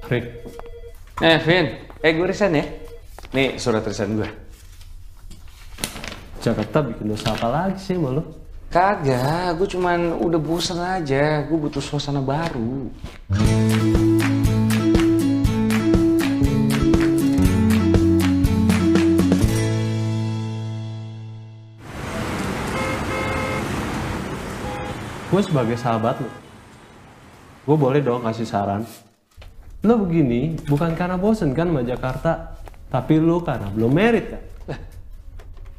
Rick. Vin. Gue resign ya. Nih surat resign gue. Jakarta bikin dosa apa lagi sih sama lo? Kagak, gue cuman udah bosan aja. Gue butuh suasana baru. Gue sebagai sahabat lo, gue boleh dong kasih saran. Lo begini bukan karena bosen kan sama Jakarta, tapi lo karena belum merit kan? Lah,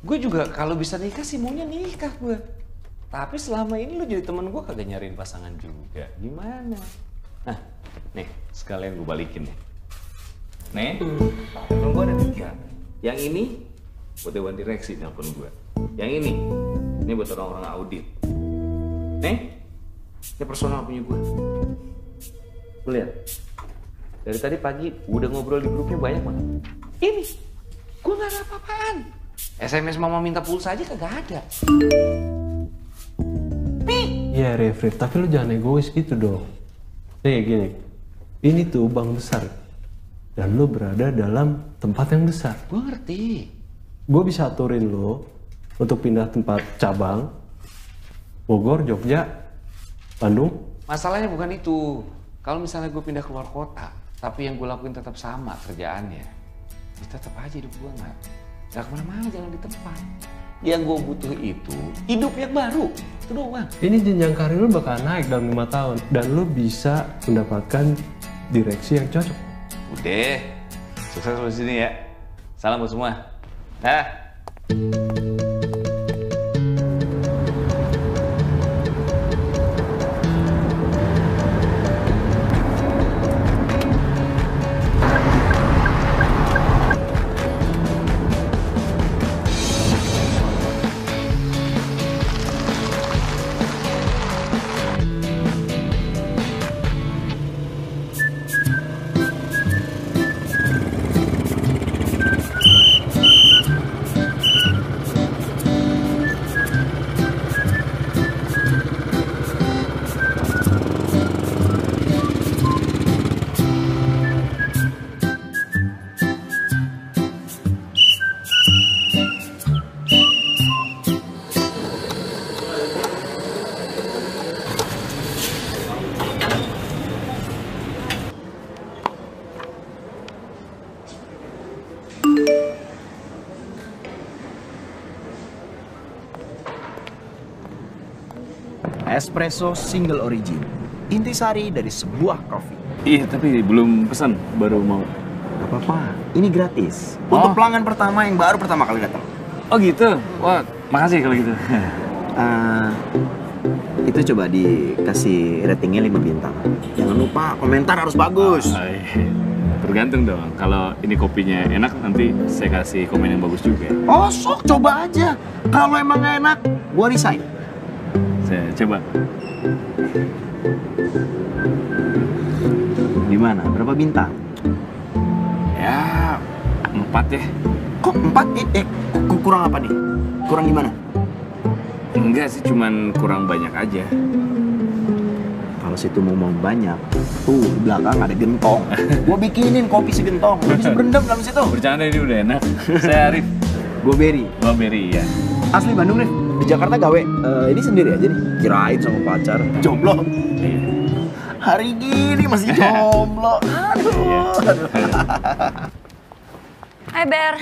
gue juga kalau bisa nikah sih maunya nikah gue. Tapi selama ini lo jadi teman gue kagak nyariin pasangan juga. Gimana? Nah, nih sekalian gue balikin nih. Nih, telepon gue ada 3. Yang ini buat dewan direksi telepon gue. Yang ini buat orang-orang audit. Nih, ini personal punya gue. Lu lihat, dari tadi pagi udah ngobrol di grupnya banyak banget. Ini, gue gak ada apa-apaan. SMS mama minta pulsa aja kagak ada. Nih. Iya Rif, tapi lu jangan egois gitu dong. Nih gini, ini tuh bank besar. Dan lu berada dalam tempat yang besar. Gue ngerti. Gue bisa aturin lo untuk pindah tempat cabang. Bogor, Jogja, Bandung. Masalahnya bukan itu. Kalau misalnya gue pindah keluar kota, tapi yang gue lakuin tetap sama kerjaannya, ya tetap aja hidup gue nggak kemana-mana, jalan di tempat. Yang gue butuh itu hidup yang baru. Itu doang. Ini jenjang karir lu bakal naik dalam 5 tahun. Dan lu bisa mendapatkan direksi yang cocok. Udah, sukses di sini ya. Salam buat semua. Dah. Espresso single origin, intisari dari sebuah kopi. Iya, tapi belum pesan, baru mau. Gak apa-apa, ini gratis. Untuk pelanggan pertama yang baru pertama kali datang. Oh gitu? Wah, makasih kalau gitu. Itu coba dikasih ratingnya 5 bintang. Jangan lupa komentar harus bagus. Iya. Tergantung dong, kalau ini kopinya enak nanti saya kasih komen yang bagus juga. Oh sok, coba aja. Kalau emang gak enak, gua resign. Saya coba. Gimana? Berapa bintang? Ya, 4 ya. Kok 4? Kurang apa nih? Kurang gimana? Enggak sih, cuman kurang banyak aja. Kalau situ mau banyak, tuh di belakang ada gentong. Gua bikinin kopi segentong. Lu bisa berendam dalam situ. Bercanda, ini udah enak. Saya Arif. Gua Berry. Oh, Berry ya. Asli Bandung, Rif. Di Jakarta gawe. Ini sendiri aja nih. Kirain sama pacar. Jomblo. Iya. Hari gini masih jomblo. Aduh. Hai Ber.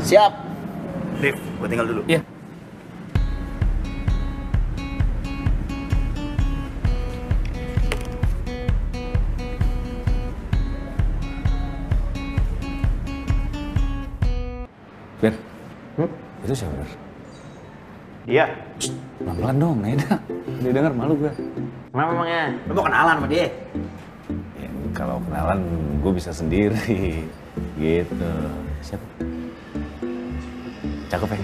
Siap. Rif, gua tinggal dulu. Iya. Ber, itu siapa Ber? Iya. Pelan-pelan dong, Neda. Dia denger malu gue. Kenapa emangnya? Lu mau kenalan sama dia? Ya, kalau kenalan gue bisa sendiri. Gitu. Siapa? Cakep ya?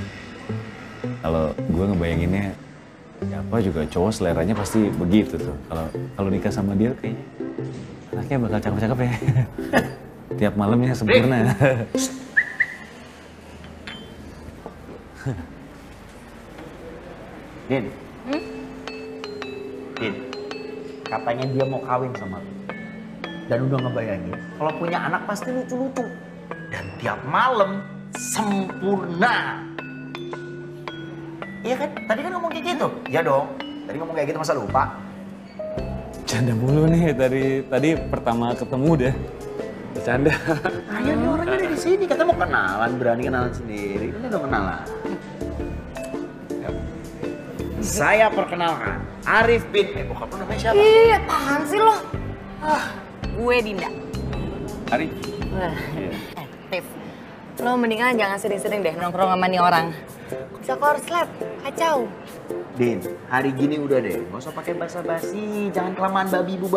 Kalau gue ngebayanginnya, siapa juga cowok seleranya pasti begitu tuh. Kalau nikah sama dia kayaknya anaknya bakal cakep-cakep ya. Tiap malamnya sempurna. Din. Din, katanya dia mau kawin sama lu. Dan udah ngebayangin, kalau punya anak pasti lucu-lucu. Dan tiap malam sempurna. Iya kan? Tadi kan ngomong kayak gitu. Iya dong. Tadi ngomong kayak gitu masa lupa? Bercanda mulu nih tadi pertama ketemu deh. Bercanda. Ayo nih orangnya ada di sini. Kata mau kenalan, berani kenalan sendiri. Ini udah kenalan. Saya perkenalkan, Arif bin, bokap lu namanya siapa? Ih, apaan sih lo? Gue Dinda. Ari. Rif, lo mendingan jangan sering-sering deh nongkrong sama nih orang. Bisa korslet, kacau. Din, hari gini udah deh, gak usah pakai basa-basi, jangan kelamaan babibu.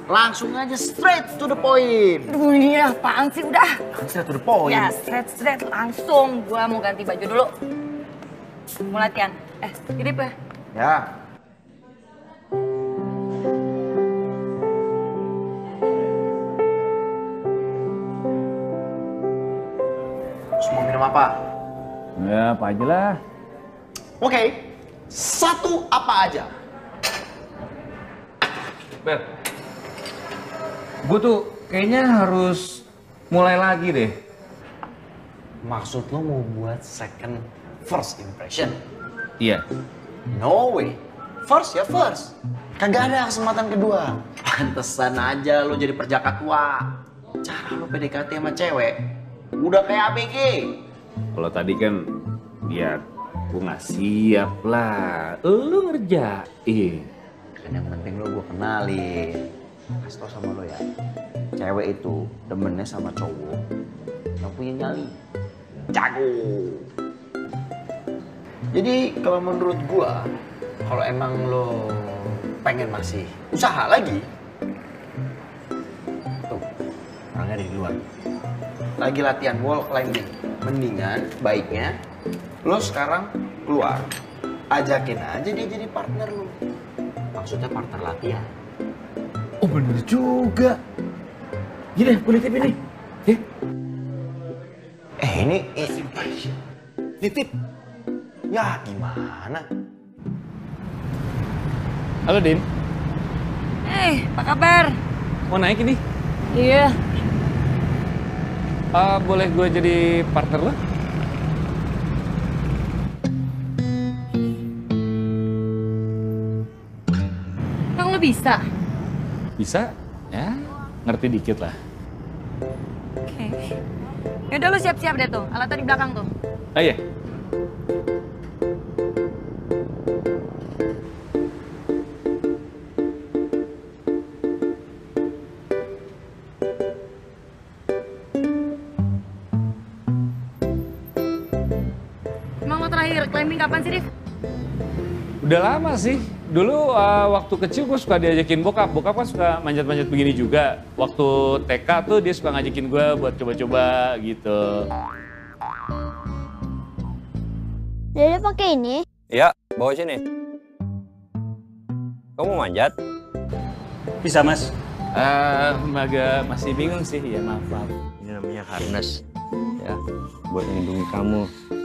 Langsung aja straight to the point. Aduh iya, apaan sih udah? Straight to the point. Ya, straight langsung. Gua mau ganti baju dulu. Mau latihan. Gini ya? Ya. Terus mau minum apa? Ya, apa aja lah. Oke, satu apa aja? Ber, gue tuh kayaknya harus mulai lagi deh. Maksud lo mau buat second first impression? Iya. No way. First ya first. Kagak ada kesempatan kedua. Pantesan aja lo jadi perjaka tua. Cara lo PDKT sama cewek udah kayak ABG. Kalau tadi kan ya gue nggak siap lah. Lu ngerjain. Kan yang penting lo gue kenalin. Kasih tau sama lo ya. Cewek itu demennya sama cowok yang punya nyali. Jago. Jadi kalau menurut gua, kalau emang lo pengen masih usaha lagi, tuh orangnya ada di luar. Lagi latihan wall climbing. Mendingan baiknya lo sekarang keluar, ajakin aja dia jadi partner lo. Maksudnya partner latihan. Oh bener juga. Gini, gue nitip ini. Ini nitip. Ya gimana? Halo Din, Apa kabar? mau naik ini? Iya. Boleh gue jadi partner lo? Emang lo bisa? Bisa? Ya, ngerti dikit lah. Oke. Yaudah lo siap-siap deh tuh, alatnya di belakang tuh. Oh iya. Emang lo terakhir climbing kapan sih, Rif? Udah lama sih. Dulu waktu kecil gue suka diajakin bokap. Bokap kan suka manjat-manjat begini juga. Waktu TK tuh dia suka ngajakin gue buat coba-coba gitu. Dede pakai ini? Iya, bawa sini. Kamu manjat? Bisa mas? Agak masih bingung sih, ya maaf. Ini namanya harness. Ya, buat melindungi kamu.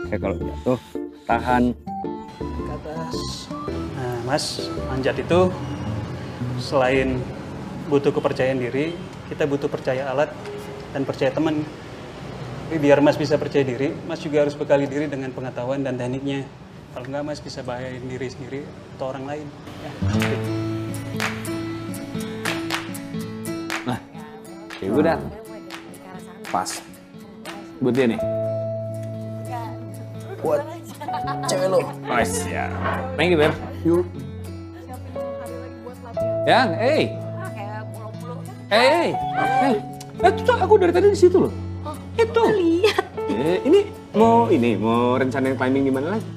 Kayak kalau jatuh, tahan. Ke atas. Nah mas, manjat itu selain butuh kepercayaan diri, kita butuh percaya alat dan percaya teman. Tapi biar mas bisa percaya diri, mas juga harus bekali diri dengan pengetahuan dan tekniknya. Kalau enggak mas bisa bahayain diri sendiri atau orang lain. Ya. Nah, kayak gue udah pas buat dia nih. Buat cewek lo. Oh siap. Thank you, Ber. Yuk. Yang, itu aku dari tadi di situ loh. Itu. Lihat. Ini mau rencana yang climbing di mana lagi?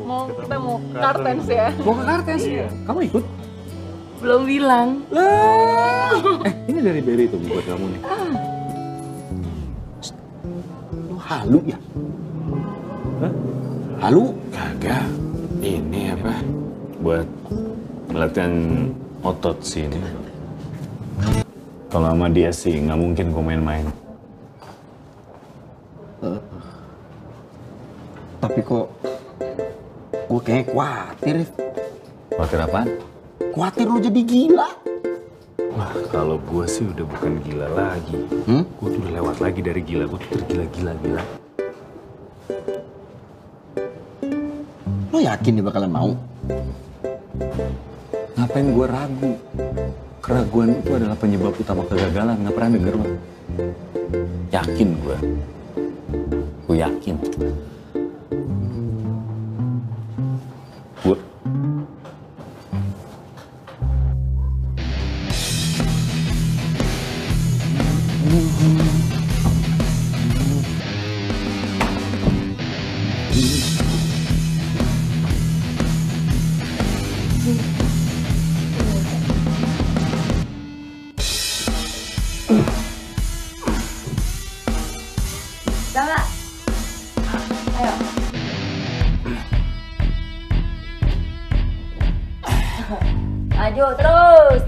Kita mau kartens ya? Mau ke Kartens? Iya. Kamu ikut? Belum bilang. Lah. Ini dari Berry tuh buat kamu nih. Lu halu ya? Hah? Halu? Kagak. Ini apa? Buat latihan otot sih ini. Kalau sama dia sih nggak mungkin gue main-main. Tapi kok gue kayaknya khawatir. Khawatir apaan? Khawatir lu jadi gila. Wah, kalau gue sih udah bukan gila lagi. Gue tuh udah lewat lagi dari gila. Gue tuh tergila-gila. Lo yakin dia bakalan mau? Ngapain gue ragu? Keraguan itu adalah penyebab utama kegagalan. Nggak pernah denger lo? Yakin gue. Gue yakin. Gue... Sama. Ayo. Maju terus.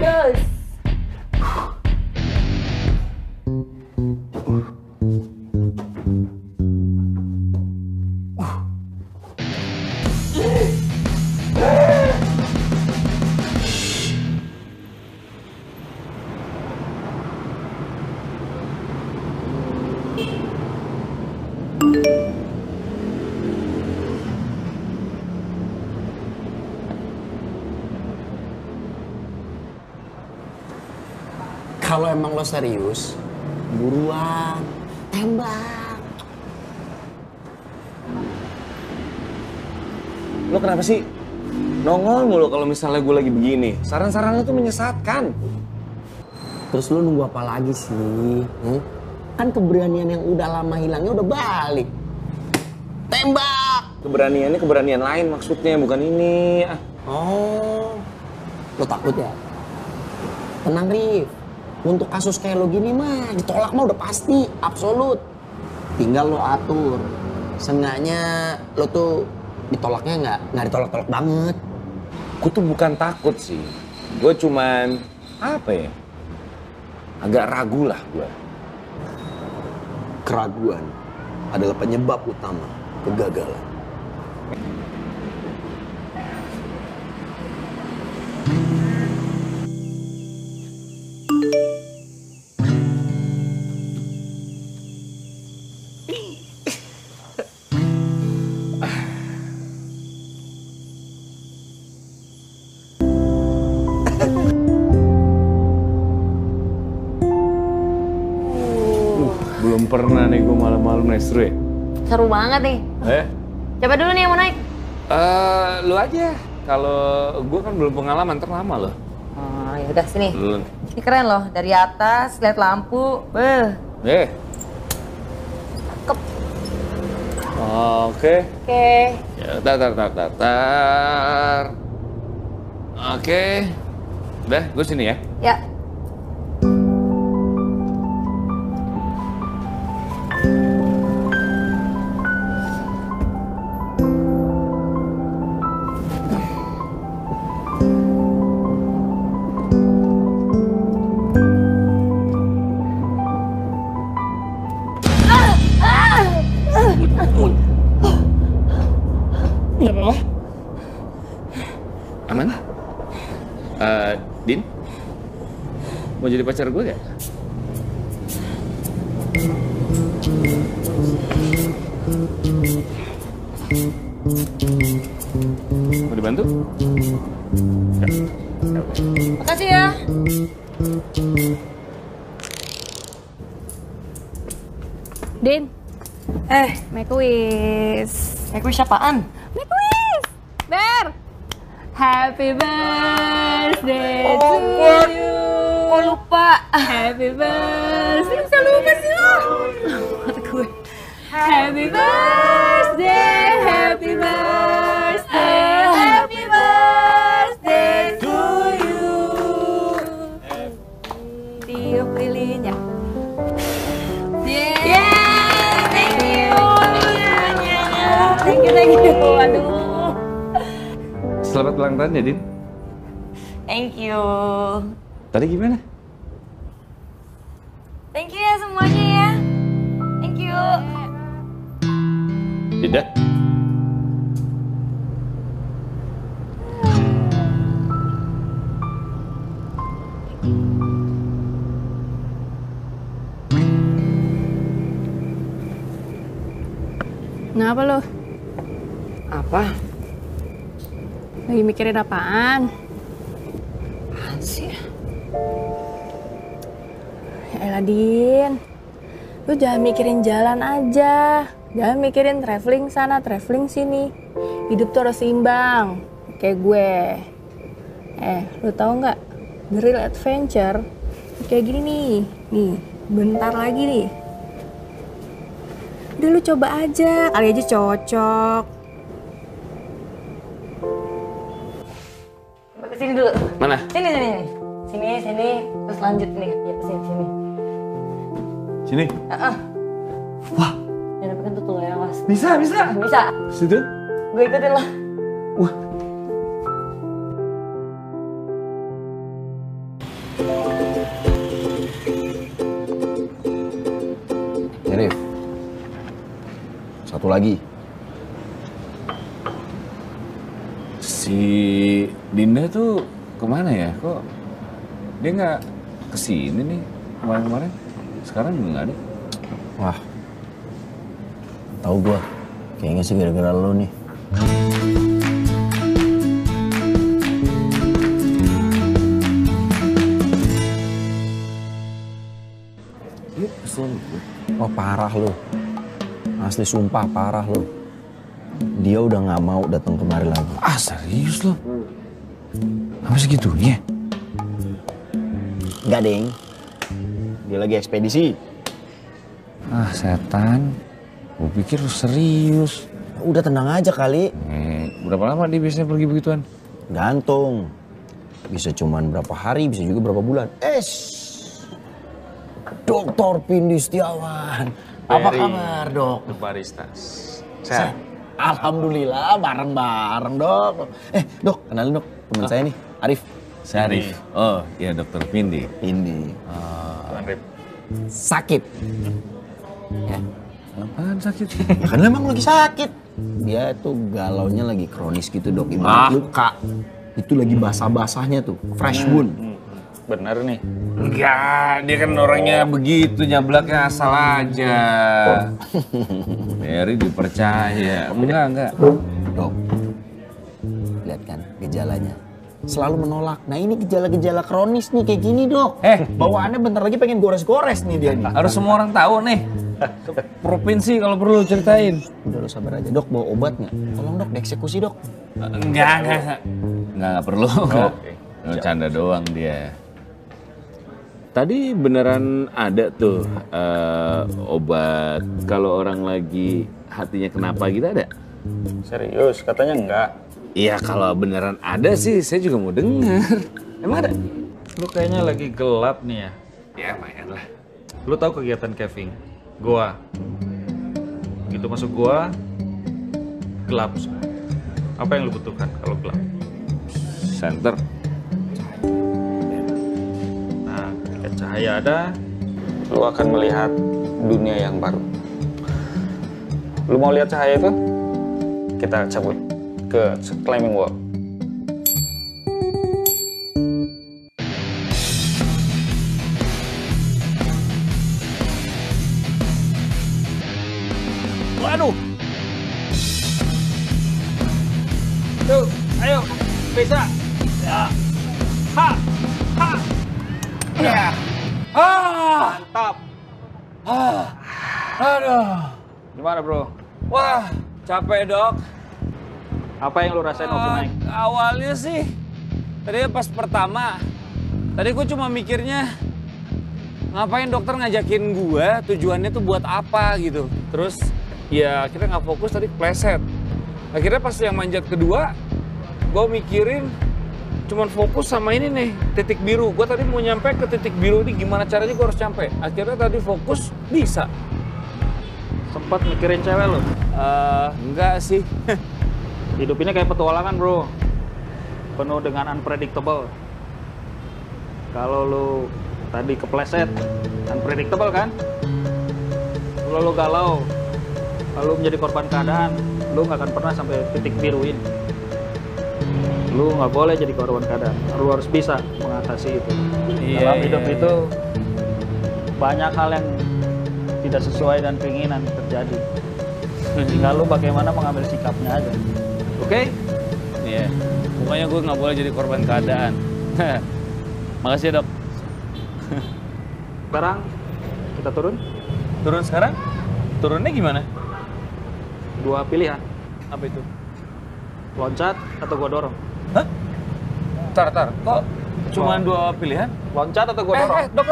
Kalau emang lo serius, buruan, tembak. Lo kenapa sih nongol mulu kalau misalnya gue lagi begini? Saran-saran lo tuh menyesatkan. Terus lo nunggu apa lagi sih? Kan keberanian yang udah lama hilangnya udah balik. Tembak! Keberaniannya keberanian lain maksudnya, bukan ini. Oh, lo takut ya? Tenang, Rif. Untuk kasus kayak lo gini mah, ditolak mah udah pasti, absolut. Tinggal lo atur. Seenggaknya lo tuh ditolaknya nggak ditolak-tolak banget. Gue tuh bukan takut sih. Gue cuman, apa ya, agak ragu lah gue. Keraguan adalah penyebab utama kegagalan. Belum pernah nih gue malam-malam naik seru ya. Seru banget nih. Coba dulu nih yang mau naik. Lu aja. Kalau gue kan belum pengalaman, terlama loh. Oh, ya udah sini. Lu. Ini keren loh, dari atas lihat lampu. Cakep. Oke. Oke. Ya, tar. Oke. Udah, gue sini ya. Ya. Aman? Din? Mau jadi pacar gue gak? Mau dibantu? Makasih ya. Din. Make a wish. Make a wish apaan? Make a wish. Ber. Happy birthday to you. Oh lupa. Happy birthday. Bisa lupa sih lo. Mata gue. Happy birthday. Happy birthday. Happy birthday to you. Tiup lilinnya. Thank you. Aduh. Selamat ulang tahun ya, Din. Thank you. Tadi gimana? Thank you ya semuanya ya. Thank you. Tidak. Kenapa lo? Apa? Lagi mikirin apaan? Apaan sih? Ya elah, Din. Lu jangan mikirin jalan aja. Jangan mikirin traveling sana, traveling sini. Hidup tuh harus seimbang. Kayak gue. Lu tahu nggak? The real adventure kayak gini nih. Nih, bentar lagi nih. Udah lu coba aja, kali aja cocok. Kesini dulu. Mana? Sini. Terus lanjut nih. Ya, sini. Sini. Wah. Jangan sampai kentut lo ya, Mas. Bisa. Bisa. Situ. Gue ikutin lo. Wah. Rif, satu lagi. Si Dinda tuh kemana ya? Kok dia nggak kesini nih kemarin-kemarin? Sekarang juga nggak ada. Wah, tahu gua. Kayaknya sih gara-gara lo nih. Wah, parah lo. Asli sumpah parah lo. Dia udah nggak mau datang kemari lagi. Ah, serius lo? Apa segitunya? Enggak, Deng. Dia lagi ekspedisi. Ah, setan. Gue pikir lu serius. Udah tenang aja kali. Berapa lama dia biasanya pergi begituan? Gantung. Bisa cuman berapa hari, bisa juga berapa bulan. Dokter Pindi Setiawan. Apa kabar, Dok? Baristas. Sehat. Alhamdulillah, bareng-bareng, Dok. Dok, kenalin, Dok. Teman saya nih, Arif. Saya Arif. Oh, iya Dokter Pindi. Pindi. Arif. Sakit. Ya. Apaan sakit? Ya kan emang lagi sakit. Dia tuh galaunya lagi kronis gitu, Dok. Ibarat luka. Itu lagi basah-basahnya tuh, fresh wound. Bener nih. Enggak, dia kan orangnya begitu, nyablaknya asal aja. Mary dipercaya. Enggak. Dok, lihat kan gejalanya. Selalu menolak. Nah ini gejala-gejala kronis nih kayak gini, Dok. Bawaannya bentar lagi pengen gores-gores nih dia nih. Harus semua orang tahu nih. Provinsi kalau perlu ceritain. Udah lo sabar aja, Dok. Bawa obat nggak? Tolong, Dok, dieksekusi, Dok. Enggak perlu. Canda doang dia. Tadi beneran ada tuh obat kalau orang lagi hatinya kenapa gitu ada? Serius, katanya enggak. Iya kalau beneran ada sih saya juga mau dengar. Emang ada? Lu kayaknya lagi gelap nih ya. Ya lumayan lah. Lu tahu kegiatan Kevin? Gua. Gitu masuk gua, gelap. Apa yang lu butuhkan kalau gelap? Center. Nah, ketika cahaya ada, lu akan melihat dunia yang baru. Lu mau lihat cahaya itu? Kita cabut ke climbing wall. Waduh. Tuh, ayo. Bisa. Ya. Ha. Ya. Mantap. Aduh. Gimana, Bro? Wah capek dok. Apa yang lu rasain waktu naik? Awalnya sih, tadi pas pertama, tadi gue cuma mikirnya ngapain dokter ngajakin gue, tujuannya tuh buat apa gitu. Terus ya akhirnya nggak fokus tadi kepleset. Akhirnya pas yang manjat kedua, gue mikirin cuman fokus sama ini nih, titik biru. Gue tadi mau nyampe ke titik biru ini gimana caranya gue harus nyampe. Akhirnya tadi fokus bisa. Sempat mikirin cewek lu? Enggak sih. Hidup ini kayak petualangan, Bro. Penuh dengan unpredictable. Kalau lu tadi kepleset, unpredictable kan? Kalau lu galau, lalu menjadi korban keadaan, lu nggak akan pernah sampai titik biru ini. Lu nggak boleh jadi korban keadaan. Lu harus bisa mengatasi itu. Dalam hidup itu banyak hal yang tidak sesuai dan keinginan terjadi. Tinggal lu bagaimana mengambil sikapnya aja. Oke? Iya. Pokoknya gue nggak boleh jadi korban keadaan. Makasih ya, Dok. Sekarang kita turun. Turun sekarang? Turunnya gimana? 2 pilihan. Apa itu? Loncat atau gua dorong. Hah? Tar. Kok cuma 2 pilihan? Loncat atau gua dorong. Dok.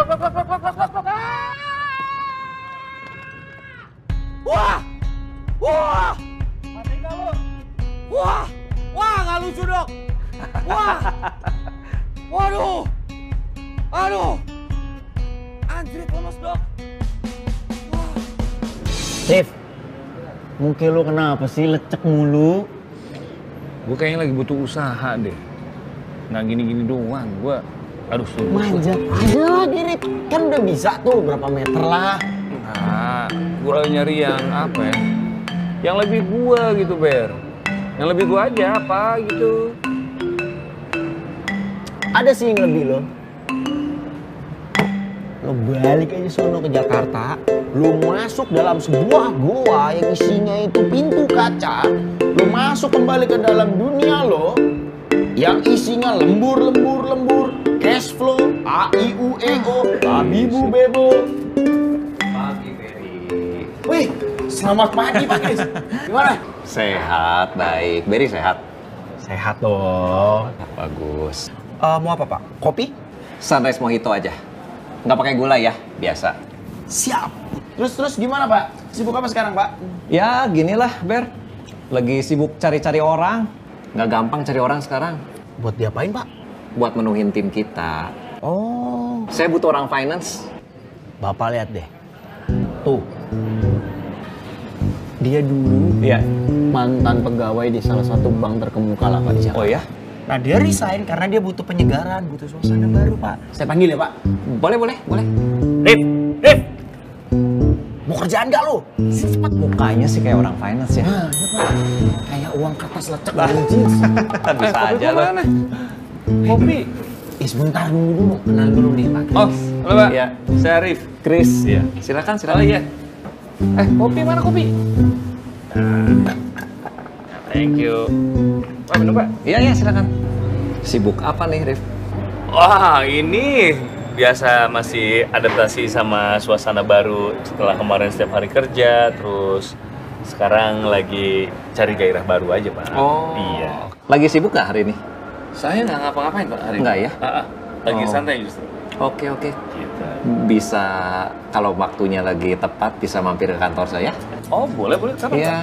Wah! Mati nggak lu? Wah, nggak lucu, Dok. Wah! Waduh! Aduh! Anjrit lemes, Dok. Dev, muka lu kenapa sih lecek mulu? Gue kayaknya lagi butuh usaha deh. Nggak gini-gini doang. Gue, aduh sumpah. Manjat aja lagi, Rip. Kan udah bisa tuh berapa meter lah. Nah, gue lagi nyari yang apa ya? Yang lebih gue gitu, Ber. Yang lebih gue aja apa gitu. Ada sih yang lebih lo. Lo balik aja sono ke Jakarta, lo masuk dalam sebuah goa yang isinya itu pintu kaca, lo masuk kembali ke dalam dunia lo, yang isinya lembur, cash flow, a i u e o, babibu bebo. Pagi, Beri. Wih, selamat pagi Pak Kris. Gimana? Sehat, baik. Beri sehat? Sehat dong. Bagus. Mau apa Pak? Kopi? Sunrise mojito aja. Nggak pakai gula ya, biasa. Siap. Terus gimana Pak? Sibuk apa sekarang Pak? Ya, ginilah, Ber. Lagi sibuk cari-cari orang. Nggak gampang cari orang sekarang. Buat diapain Pak? Buat menuhin tim kita. Oh, Saya butuh orang finance. Bapak lihat deh. Tuh. Dia dulu mantan pegawai di salah satu bank terkemuka lah Pak di Jakarta. Oh ya? Nah dia resign karena dia butuh penyegaran, butuh suasana baru Pak. Saya panggil ya Pak. Boleh. Rip! Mau kerjaan gak lo? Cepat. Mukanya sih kayak orang finance ya. Nah, ya Pak. Kayak uang kertas lecek dari jeans. Bisa aja loh. Kopi. Sebentar dulu. Kenal dulu nih Pak. Oh, halo, Pak. Iya. Saya Arif. Chris. Iya. Silakan. Oh iya. Kopi mana kopi? Thank you. Pak, minum, Pak. Iya, silakan. Sibuk apa nih, Rif? Wah, ini biasa masih adaptasi sama suasana baru setelah kemarin setiap hari kerja, terus sekarang lagi cari gairah baru aja, Pak. Oh. Iya. Lagi sibuk nggak hari ini? Saya nggak ngapa-ngapain, Pak, hari ini. Nggak ya? Lagi Oh. santai justru. Oke. Gitu. Bisa, kalau waktunya lagi tepat, bisa mampir ke kantor saya? Oh, boleh. Kapan, Pak? Iya,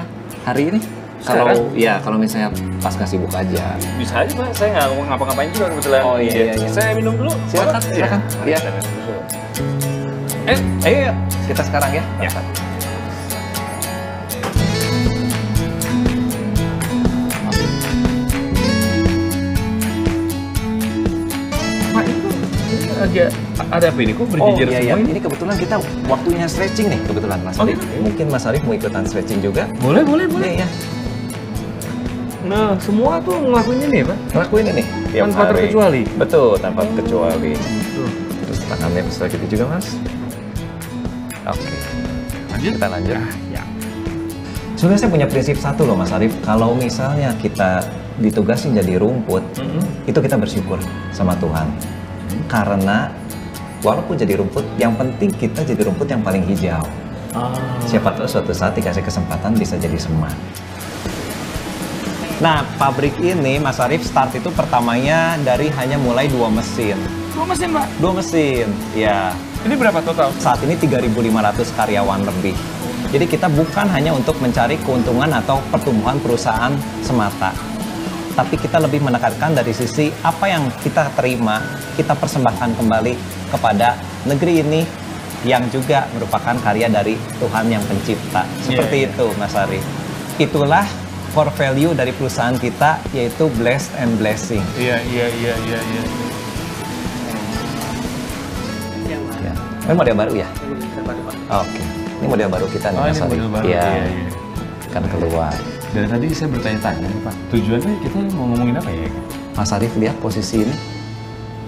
hari ini. Kalau misalnya pas nggak sibuk aja. Bisa aja, Pak. Saya nggak ngapa-ngapain juga kebetulan. Oh, iya. Saya minum dulu. Silakan. Iya. Ayo, kita sekarang ya. Ya. Pak, itu agak ada apa ini? Kok berjejer semua ini? Ini kebetulan kita waktunya stretching nih kebetulan Mas Arif. Mungkin Mas Arif mau ikutan stretching juga? Boleh. Iya. Nah, semua tuh ngelakuin ini, Pak? Ngelakuin ini tiap Tanpa hari. terkecuali? Betul, tanpa terkecuali. Terus tangannya bisa gitu juga, Mas. Oke. Lanjut? Kita lanjut. Ya. Sebenarnya saya punya prinsip satu loh, Mas Arif. Kalau misalnya kita ditugasin jadi rumput, itu kita bersyukur sama Tuhan. Karena walaupun jadi rumput, yang penting kita jadi rumput yang paling hijau. Siapa tahu suatu saat dikasih kesempatan bisa jadi semak. Nah, pabrik ini, Mas Arif, start itu pertamanya dari hanya mulai 2 mesin. 2 mesin, Pak? 2 mesin, ya. Ini berapa total? Saat ini 3.500 karyawan lebih. Jadi kita bukan hanya untuk mencari keuntungan atau pertumbuhan perusahaan semata. Tapi kita lebih menekankan dari sisi apa yang kita terima, kita persembahkan kembali kepada negeri ini yang juga merupakan karya dari Tuhan yang pencipta. Seperti itu, Mas Arif. Itulah core value dari perusahaan kita, yaitu blessed and blessing. Iya. Ya. Ini model baru ya? Oke. Ini model baru kita nih, Mas Arif. Model baru. Iya. Iya. Kan keluar. Dari tadi saya bertanya-tanya, Pak. Tujuannya kita mau ngomongin apa ya? Mas Arif, lihat posisi ini.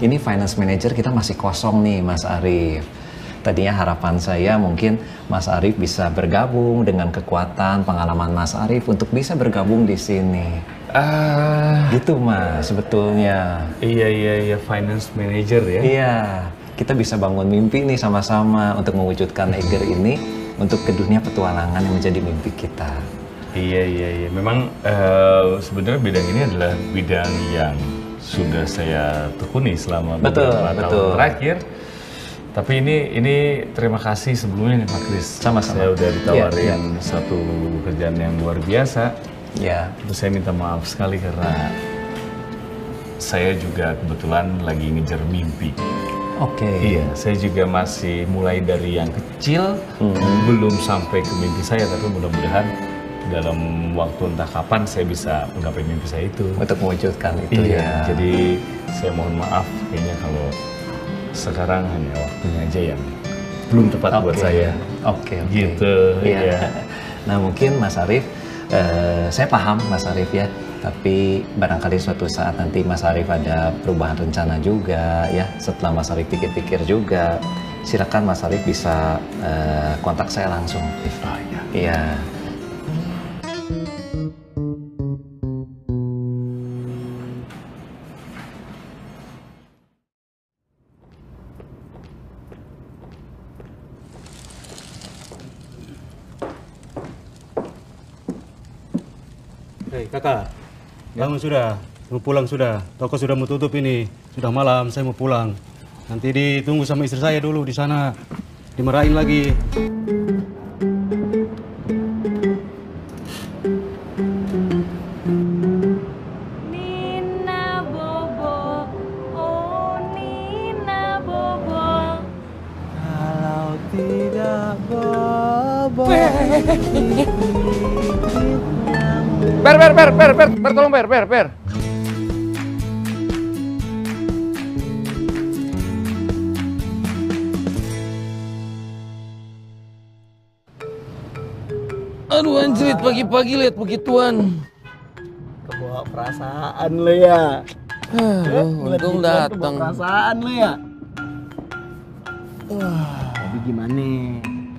Ini finance manager kita masih kosong nih, Mas Arif. Tadinya harapan saya mungkin Mas Arif bisa bergabung dengan kekuatan pengalaman Mas Arif untuk bisa bergabung di sini. Gitu Mas, sebetulnya. Iya, finance manager ya. Iya, kita bisa bangun mimpi nih sama-sama untuk mewujudkan Eiger ini untuk ke dunia petualangan yang menjadi mimpi kita. Iya. Memang sebenarnya bidang ini adalah bidang yang sudah saya tekuni selama beberapa tahun terakhir. Tapi ini terima kasih sebelumnya nih Pak Kris. Sama-sama. Saya udah ditawarin satu pekerjaan yang luar biasa. Ya. Terus saya minta maaf sekali karena saya juga kebetulan lagi ngejar mimpi. Oke. Iya, saya juga masih mulai dari yang kecil, belum sampai ke mimpi saya, tapi mudah-mudahan dalam waktu entah kapan saya bisa menggapai mimpi saya itu. Untuk mewujudkan itu ya. Jadi saya mohon maaf kayaknya kalau sekarang hanya waktunya aja yang belum tepat buat saya. Oke. Gitu. Iya. Nah mungkin Mas Arif, saya paham Mas Arif ya. Tapi barangkali suatu saat nanti Mas Arif ada perubahan rencana juga ya. Setelah Mas Arif pikir-pikir juga, silakan Mas Arif bisa kontak saya langsung. Iya. Hei kakak, bangun sudah, mau pulang sudah. Toko sudah mau tutup ini, sudah malam, saya mau pulang. Nanti ditunggu sama istri saya dulu di sana, dimarahin lagi. Nina Bobo, oh Nina Bobo. Kalau tidak Bobo. Per, tolong Per. Aduh anjrit, pagi-pagi lihat begituan. Kebawa perasaan lo ya. Untung datang. Perasaan lo ya. Tapi gimana?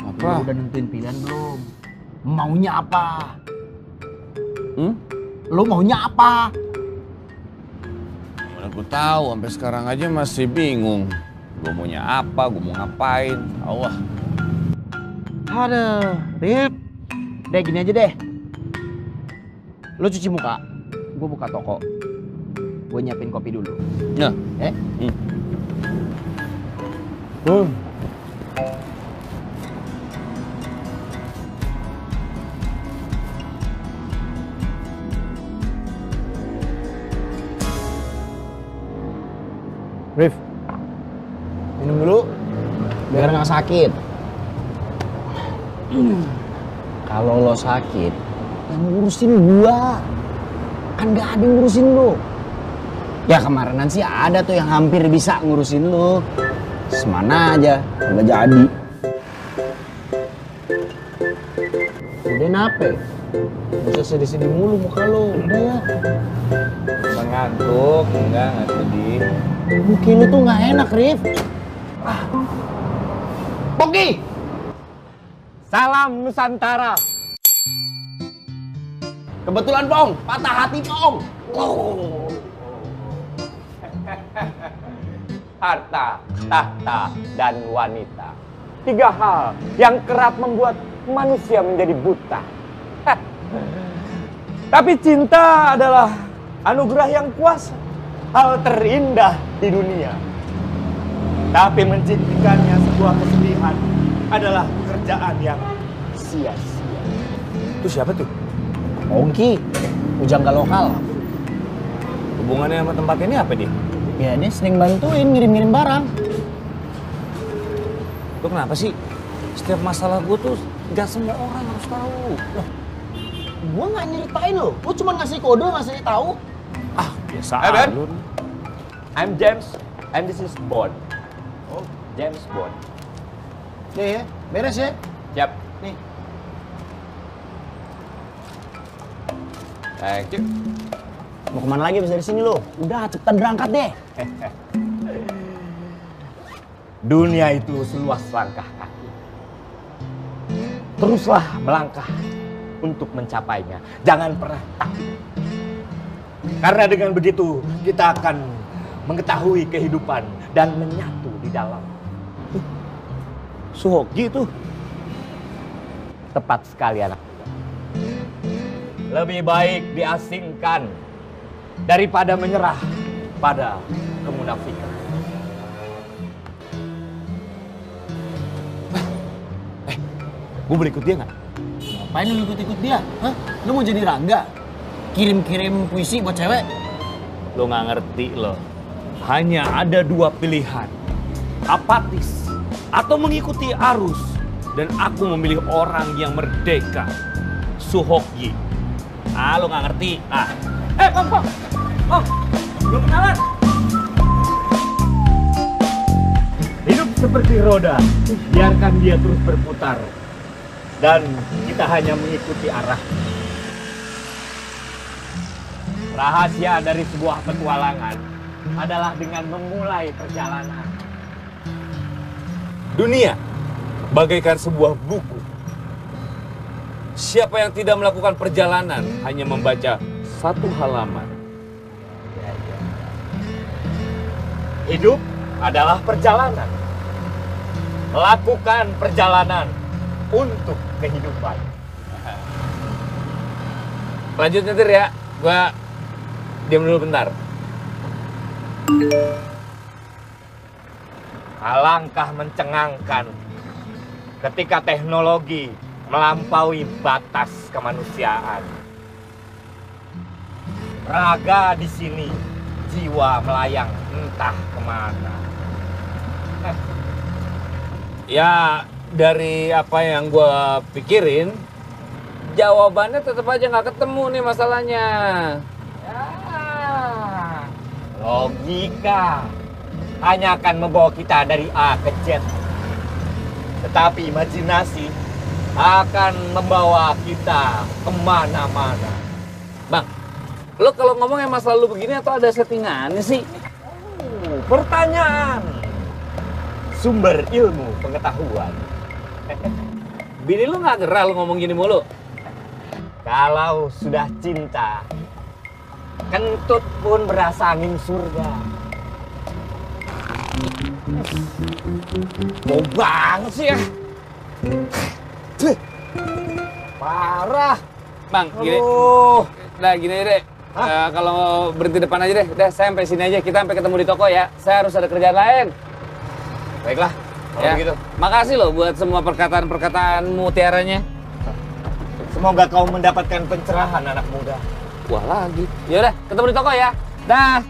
Apa? Lo udah nentuin pilihan belum? Maunya apa? Lo maunya apa? Mana gue tahu, sampai sekarang aja masih bingung. Gue maunya apa, gue mau ngapain. Allah. Aduh, Rip. Deh gini aja deh. Lo cuci muka, gue buka toko. Gue nyiapin kopi dulu. Nah. Rif, minum dulu biar nggak sakit. Kalau lo sakit, yang ngurusin gua. Kan nggak ada yang ngurusin lo. Ya kemarinan sih ada tuh yang hampir bisa ngurusin lo. Semana aja, nggak jadi. Udah nape? Gak usah sedih-sedih mulu muka lo, udah ya. Bukan ngantuk, enggak sedih. Muka lu tuh nggak enak, Rif. Pogi! Salam Nusantara. Kebetulan, Pong. Patah hati, Pong. Harta, tahta, dan wanita. 3 hal yang kerap membuat manusia menjadi buta. Tapi cinta adalah anugerah yang kuasa. Hal terindah di dunia. Tapi menciptakannya sebuah kesedihan adalah pekerjaan yang sia-sia. Itu siapa tuh? Ongki, pujangga lokal. Hubungannya sama tempat ini apa dia? Ya dia sering bantuin ngirim-ngirim barang. Lu kenapa sih? Setiap masalah gue tuh gak semua orang harus tahu. Loh, gua nggak nyeritain lo. Gua cuma ngasih kode, ngasih tahu. Ah, biasa Hey Ben, lu. I'm James and this is Bond. Oh, James Bond. Ya, beres ya. Siap. Nih. Thank you. Mau kemana lagi abis dari sini lo? Udah cepetan berangkat deh. Dunia itu seluas langkah kaki. Teruslah melangkah untuk mencapainya. Jangan pernah takut. Karena dengan begitu kita akan mengetahui kehidupan dan menyatu di dalam. Suhoki itu. Tepat sekali anak muda. Lebih baik diasingkan daripada menyerah pada kemunafikan. Gue boleh ikut dia nggak? Ngapain lu ikut-ikut dia? Hah? Lu mau jadi Rangga? Kirim-kirim puisi buat cewek? Lo nggak ngerti lo. Hanya ada dua pilihan. Apatis atau mengikuti arus. Dan aku memilih orang yang merdeka. Suhoki. Ah, lo nggak ngerti. Ah. Pong. Belum kenalan. Hidup seperti roda. Biarkan dia terus berputar. Dan kita hanya mengikuti arah. Rahasia dari sebuah petualangan adalah dengan memulai perjalanan. Dunia bagaikan sebuah buku. Siapa yang tidak melakukan perjalanan hanya membaca satu halaman. Hidup adalah perjalanan. Lakukan perjalanan untuk kehidupan. Lanjut nyetir ya. Gua diam dulu bentar. Alangkah mencengangkan ketika teknologi melampaui batas kemanusiaan. Raga di sini, jiwa melayang entah kemana. Ya, dari apa yang gue pikirin, jawabannya tetap aja nggak ketemu nih masalahnya. Logika hanya akan membawa kita dari A ke Z. Tetapi imajinasi akan membawa kita kemana-mana. Bang, lo kalau ngomong emang selalu begini atau ada settingannya sih? Pertanyaan. Sumber ilmu pengetahuan. Bini lu nggak gerah lo ngomong gini mulu? Kalau sudah cinta, kentut pun berasa angin surga. Bau banget sih ya. Parah. Bang, gini. Nah, gini aja deh. Kalau berhenti depan aja deh. Udah, saya sampai sini aja. Kita sampai ketemu di toko ya. Saya harus ada kerjaan lain. Baiklah, kalau ya. begitu. Makasih loh buat semua perkataan-perkataan mutiaranya. Semoga kau mendapatkan pencerahan anak muda. Wah lagi. Yaudah, ketemu di toko ya. Dah.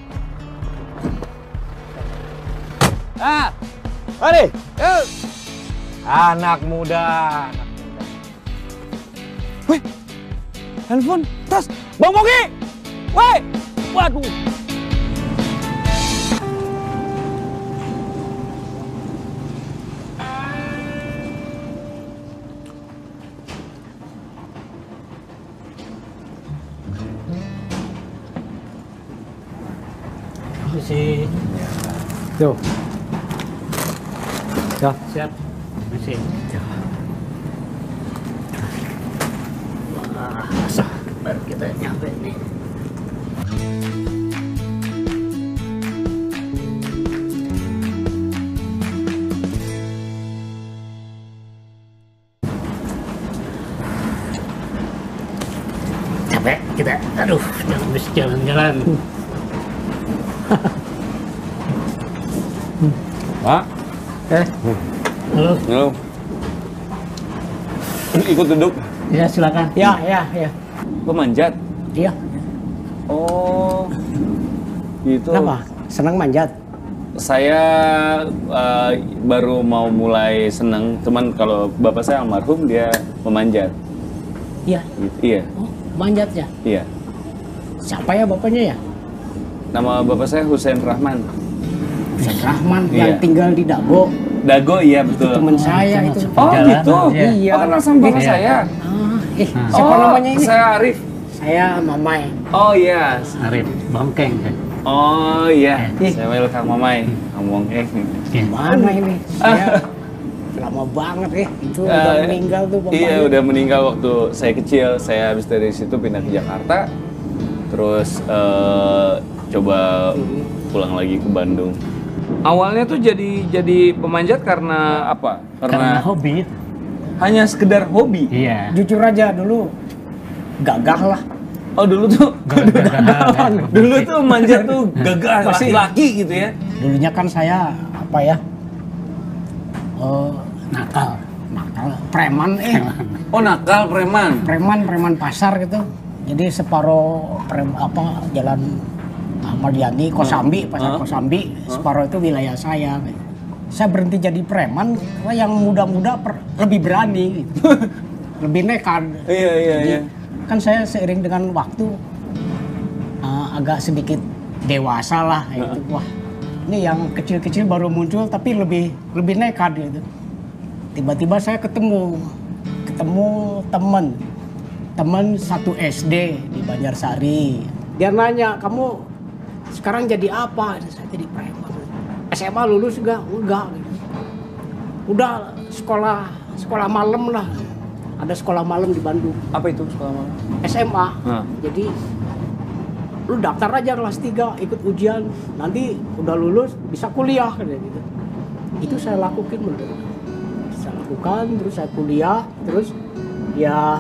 Mari. Yuk. Anak muda. Wih, handphone, tas, Bang Bogi. Woi, waduh. Misi. Tuh. Ya, siap. Misi. Ya. Masa baru kita nyampe nih. Capek kita. Aduh, jangan bisa jalan-jalan. Pak. Halo. Halo. Ikut duduk. Ya, silakan. Ya. Pemanjat? Iya. Oh, gitu. Kenapa? Senang manjat? Saya baru mau mulai seneng, cuman kalau bapak saya almarhum dia memanjat. Iya. Iya. Oh, manjatnya? Iya. Siapa ya bapaknya ya? Nama bapak saya Husein Rahman. Husein Rahman Iya. yang tinggal di Dago. Dago, iya betul. Teman saya itu. Oh gitu? Iya. Oh, kenal sama bapak saya? Siapa namanya ini? Saya Arif. Saya Mamai. Oh iya. Arif Bangkeng kan? Oh iya, saya Kang Mamai. Ngomong Gimana ini? Saya lama banget ya. Itu udah meninggal tuh bapaknya. Iya, udah meninggal waktu saya kecil. Saya habis dari situ pindah ke Jakarta. Terus coba pulang lagi ke Bandung. Awalnya tuh jadi pemanjat karena apa? Karena hobi. Hanya sekedar hobi? Iya. Jujur aja dulu gagah lah. Oh dulu tuh gagah. Dulu tuh manjat tuh gagah laki-laki gitu ya? Dulunya kan saya apa ya? Nakal, preman Oh nakal, preman? Preman pasar gitu. Jadi separuh jalan Ahmad Yani, Kosambi, pasar Kosambi, separuh itu wilayah saya. Saya berhenti jadi preman karena yang muda-muda lebih berani, gitu. Lebih nekat. Iya. Kan saya seiring dengan waktu agak sedikit dewasa lah, gitu. Wah, ini yang kecil-kecil baru muncul tapi lebih nekat gitu. Tiba-tiba saya ketemu teman satu SD di Banjarsari. Dia nanya, kamu sekarang jadi apa? Saya jadi preman. SMA lulus enggak gitu. Udah sekolah malam lah. Ada sekolah malam di Bandung. Apa itu sekolah malam? SMA. Jadi lu daftar aja kelas 3, ikut ujian. Nanti udah lulus bisa kuliah gitu. Itu saya lakukan terus saya kuliah, terus ya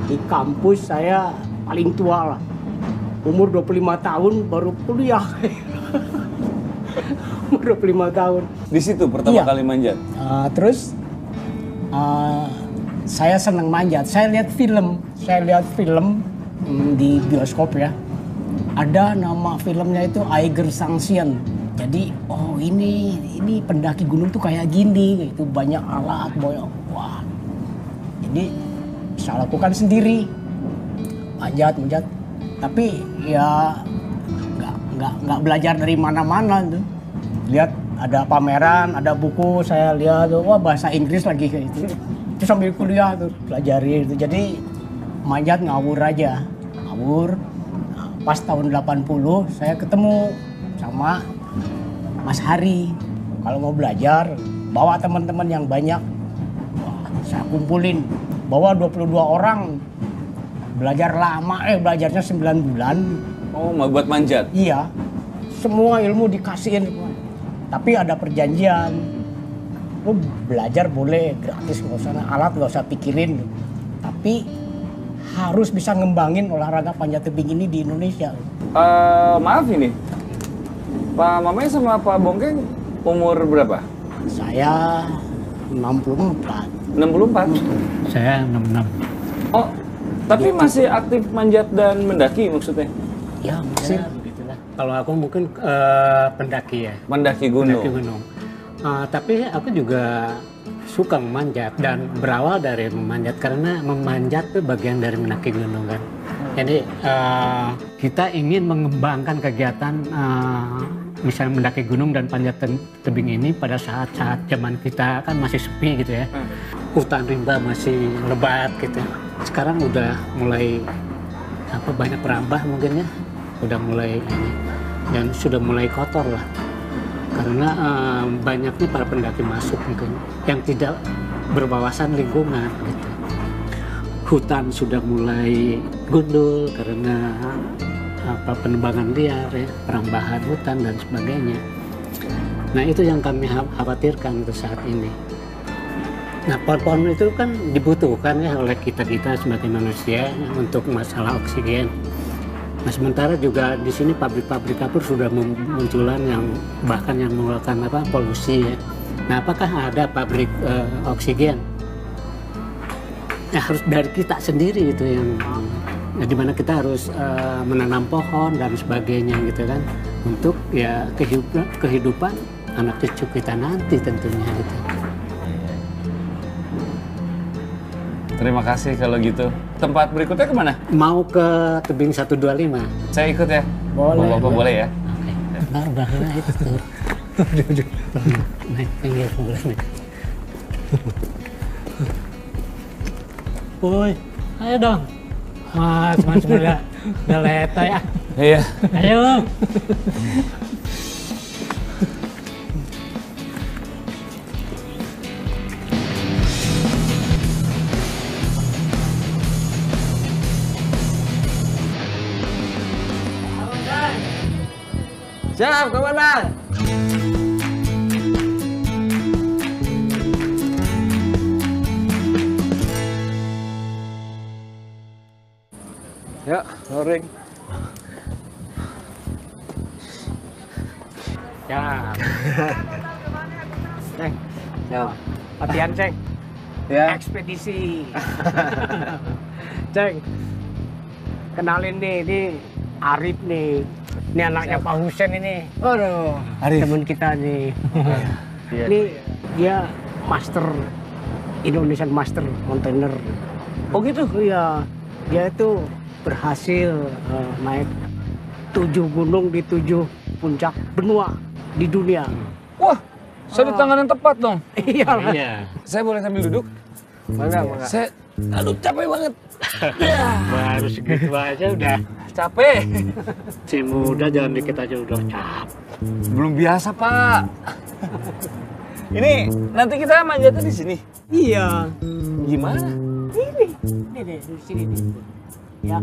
di kampus saya paling tua lah. Umur 25 tahun baru kuliah. Umur 25 tahun. Di situ pertama kali manjat? Terus saya senang manjat. Saya lihat film di bioskop ya. Ada nama filmnya itu Eiger Sanction. Jadi ini pendaki gunung tuh kayak gini, itu banyak alat, wah. Jadi saya lakukan sendiri, manjat. Tapi ya nggak belajar dari mana-mana tuh. Lihat ada pameran, ada buku, saya lihat wah bahasa Inggris lagi kayak gitu. Terus sambil kuliah tuh pelajari itu. Jadi manjat ngawur aja. Nah, pas tahun 80 saya ketemu sama Mas Hari. Kalau mau belajar, bawa teman-teman yang banyak. Wah, saya kumpulin, bawa 22 orang. Belajar lama, belajarnya 9 bulan. Oh, mau buat manjat? Iya. Semua ilmu dikasihin. Tapi ada perjanjian. Lu belajar boleh gratis, nggak usah alat, nggak usah pikirin. Tapi harus bisa ngembangin olahraga panjat tebing ini di Indonesia. Maaf ini, Pak Mamai sama Pak Bongkeng umur berapa? Saya 64. 64? Saya 66. Oh, tapi masih aktif manjat dan mendaki maksudnya? Ya, masih. Begitulah. Kalau aku mungkin pendaki ya. Mendaki gunung. Tapi aku juga suka memanjat dan berawal dari memanjat karena memanjat itu bagian dari mendaki gunung kan. Jadi kita ingin mengembangkan kegiatan misalnya mendaki gunung dan panjat tebing ini pada saat-saat zaman kita kan masih sepi gitu ya. Hutan rimba masih lebat gitu. Sekarang udah mulai banyak perambah mungkin ya. Udah mulai ini dan sudah mulai kotor lah. Karena banyaknya para pendaki masuk mungkin yang tidak berwawasan lingkungan gitu. Hutan sudah mulai gundul karena penebangan liar ya, perambahan hutan dan sebagainya. Nah itu yang kami khawatirkan untuk saat ini. Nah pohon-pohon itu kan dibutuhkan ya oleh kita sebagai manusia untuk masalah oksigen. Nah sementara juga di sini pabrik-pabrik kapur sudah munculan yang bahkan yang mengeluarkan polusi ya. Nah apakah ada pabrik oksigen? Ya harus dari kita sendiri itu yang dimana kita harus menanam pohon dan sebagainya gitu kan untuk ya kehidupan anak cucu kita nanti tentunya gitu. Terima kasih kalau gitu. Tempat berikutnya kemana? Mau ke tebing 125. Saya ikut ya. Boleh. Bapak boleh ya. Oke. Udah itu tuh. Naik pinggir boleh nih. Woi, ayo dong. Mas udah leta ya. Iya. Ayo. Siap, komandan. Ya, loring. Ya. Ceng, Ya. latihan Ceng. Ya. Ekspedisi. Ceng, kenalin nih, ini Arif nih. Ini anaknya Pak Husen ini. Aduh, Arif. teman kita nih. Ini dia master, Indonesian Master Mountaineer. Oh gitu? Iya, dia itu berhasil naik 7 gunung di 7 puncak benua di dunia. Wah, saya di tangan yang tepat dong. Iya. Saya boleh sambil duduk? Mangga. Saya, aduh capek banget. Baru segitu aja udah Capek. si muda jalan dikit aja udah capek. Belum biasa, Pak. Ini nanti kita manjatnya di sini. Iya. Gimana? Ini deh, di sini nih. Ya,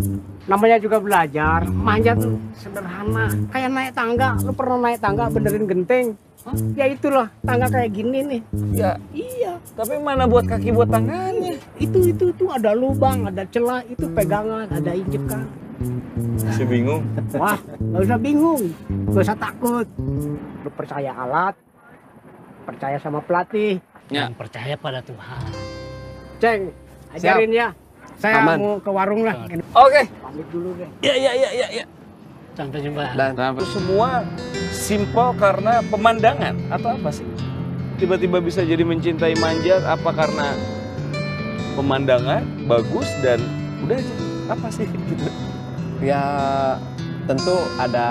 namanya juga belajar. Manjat tuh sederhana, kayak naik tangga. Lu pernah naik tangga benerin genteng? Hah? Ya itulah, tangga kayak gini nih. Ya, iya. Tapi mana buat kaki buat tangannya? Itu ada lubang, ada celah, itu pegangan, ada injekan. Masih bingung. Wah, nggak usah bingung, nggak usah takut. Lu percaya alat, percaya sama pelatih. Ya. Dan percaya pada Tuhan. Ceng, ajarin ya. Saya Aman. mau ke warung lah. Oke. Pamit dulu deh. Ya. Sampai jumpa. Dan Itu semua simpel karena pemandangan atau apa sih? Tiba-tiba bisa jadi mencintai manjat apa karena pemandangan bagus dan udah aja. Apa sih gitu? ya tentu ada